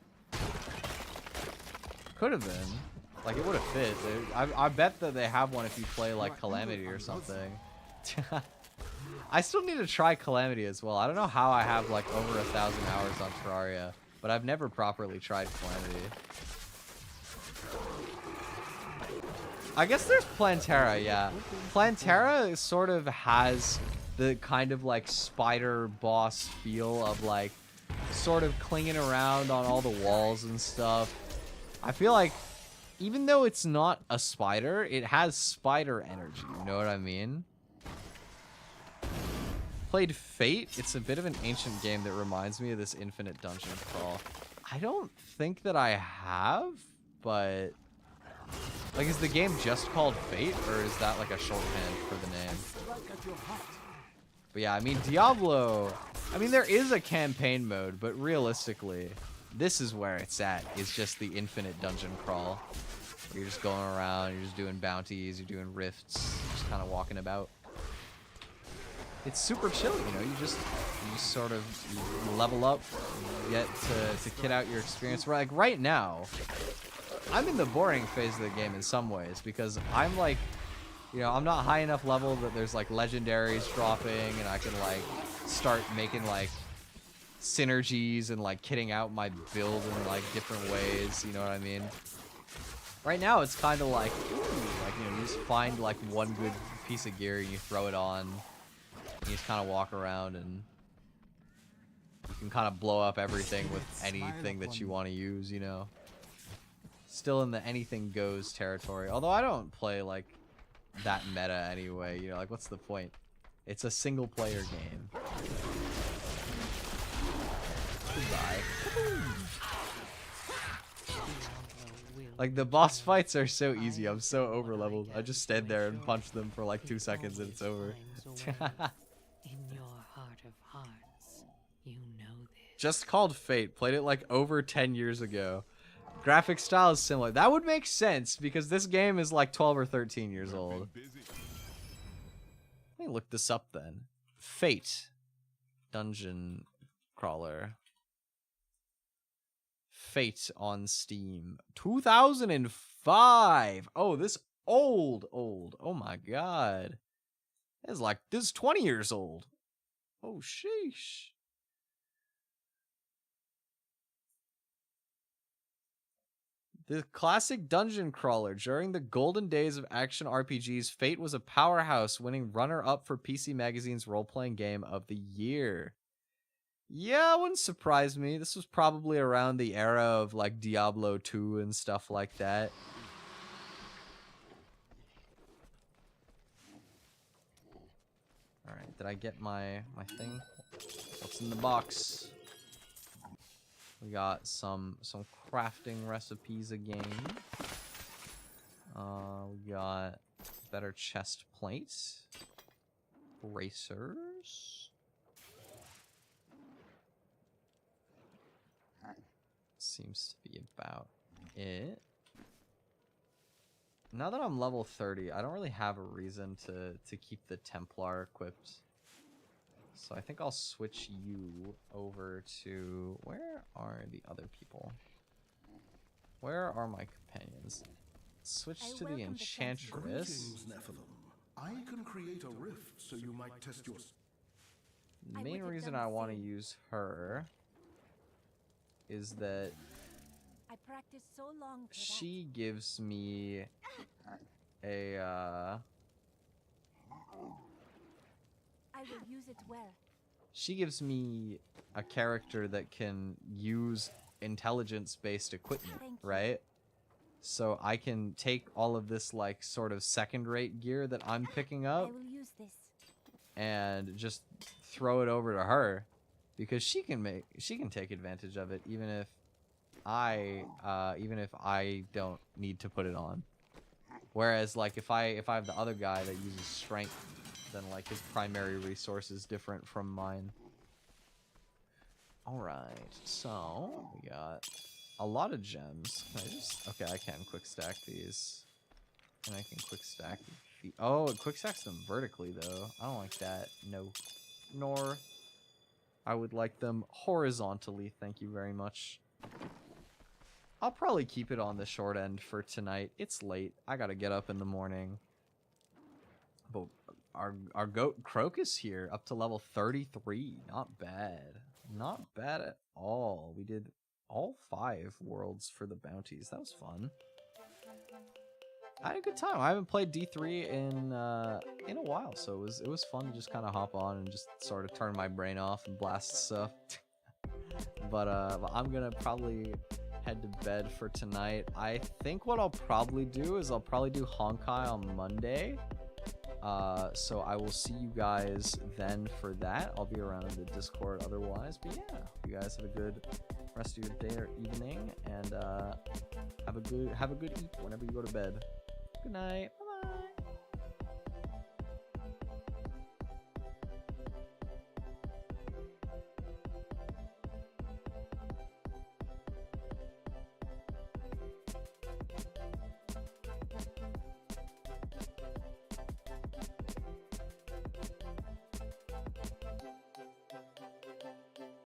Could have been. Like, it would have fit. I bet that they have one if you play, like, Calamity or something. I still need to try Calamity as well. I don't know how I have, like, over 1,000 hours on Terraria, but I've never properly tried Calamity. I guess there's Plantera, yeah. Plantera sort of has the kind of, like, spider boss feel of, like, sort of clinging around on all the walls and stuff. I feel like even though it's not a spider, it has spider energy, you know what I mean? Played Fate. It's a bit of an ancient game that reminds me of this infinite dungeon crawl. I don't think that I have, but... Like, is the game just called Fate, or is that like a shorthand for the name? But yeah, I mean, Diablo... I mean, there is a campaign mode, but realistically, this is where it's at. It's just the infinite dungeon crawl. You're just going around, you're just doing bounties, you're doing rifts, just kind of walking about. It's super chill, you know, you just sort of level up, get to kit out your experience. Like, right now, I'm in the boring phase of the game in some ways, because I'm like, you know, I'm not high enough level that there's like legendaries dropping, and I can like start making like synergies and like kitting out my build in like different ways, you know what I mean? Right now, it's kind of like, ooh, like, you know, you just find like one good piece of gear and you throw it on, and you just kind of walk around, and you can kind of blow up everything with anything that you want to use, you know? Still in the anything goes territory. Although I don't play like that meta anyway, you know, like what's the point? It's a single player game. Goodbye. Like, the boss fights are so easy. I'm so over leveled. I just stand there and punch them for like 2 seconds and it's over. In your heart of hearts, you know this. Just called Fate. Played it like over 10 years ago. Graphic style is similar. That would make sense because this game is like 12 or 13 years old. Let me look this up then. Fate. Dungeon crawler. Fate on Steam. 2005. Oh, this old. Oh my god. This is 20 years old. Oh, sheesh. The classic dungeon crawler. During the golden days of action RPGs, Fate was a powerhouse, winning runner-up for PC Magazine's role-playing game of the year. Yeah, it wouldn't surprise me. This was probably around the era of like Diablo 2 and stuff like that. Alright, did I get my thing? What's in the box? We got some crafting recipes again. We got better chest plates. Bracers. seems to be about it. Now that I'm level 30, I don't really have a reason to keep the Templar equipped. So I think I'll switch you over to... Where are the other people? Where are my companions? Switch to the Enchantress. Greetings, Nephilim. I can create a rift so you might test your... The main reason I want to use her is that I practiced so long for she gives me a I will use it well. she gives me a character that can use intelligence-based equipment, Thank you. right? So I can take all of this like sort of second-rate gear that I'm picking I up will use this. and just throw it over to her because she can take advantage of it even if I don't need to put it on. Whereas like if I have the other guy that uses strength, then like his primary resource is different from mine. Alright, so we got a lot of gems. Can I just... Okay, I can quick stack these. And I can quick stack the... Oh, it quick stacks them vertically though. I don't like that. No. Nor I would like them horizontally, thank you very much. I'll probably keep it on the short end for tonight. It's late. I gotta get up in the morning. But our goat Crocus here, up to level 33. Not bad. Not bad at all. We did all 5 worlds for the bounties. That was fun. I had a good time. I haven't played D3 in a while, so it was fun to just kind of hop on and just sort of turn my brain off and blast stuff. But I'm gonna probably head to bed for tonight. I think what I'll probably do is I'll probably do Honkai on Monday. So I will see you guys then for that. I'll be around in the Discord otherwise. But yeah, you guys have a good rest of your day or evening, and have a good eat whenever you go to bed. Good night. Bye bye.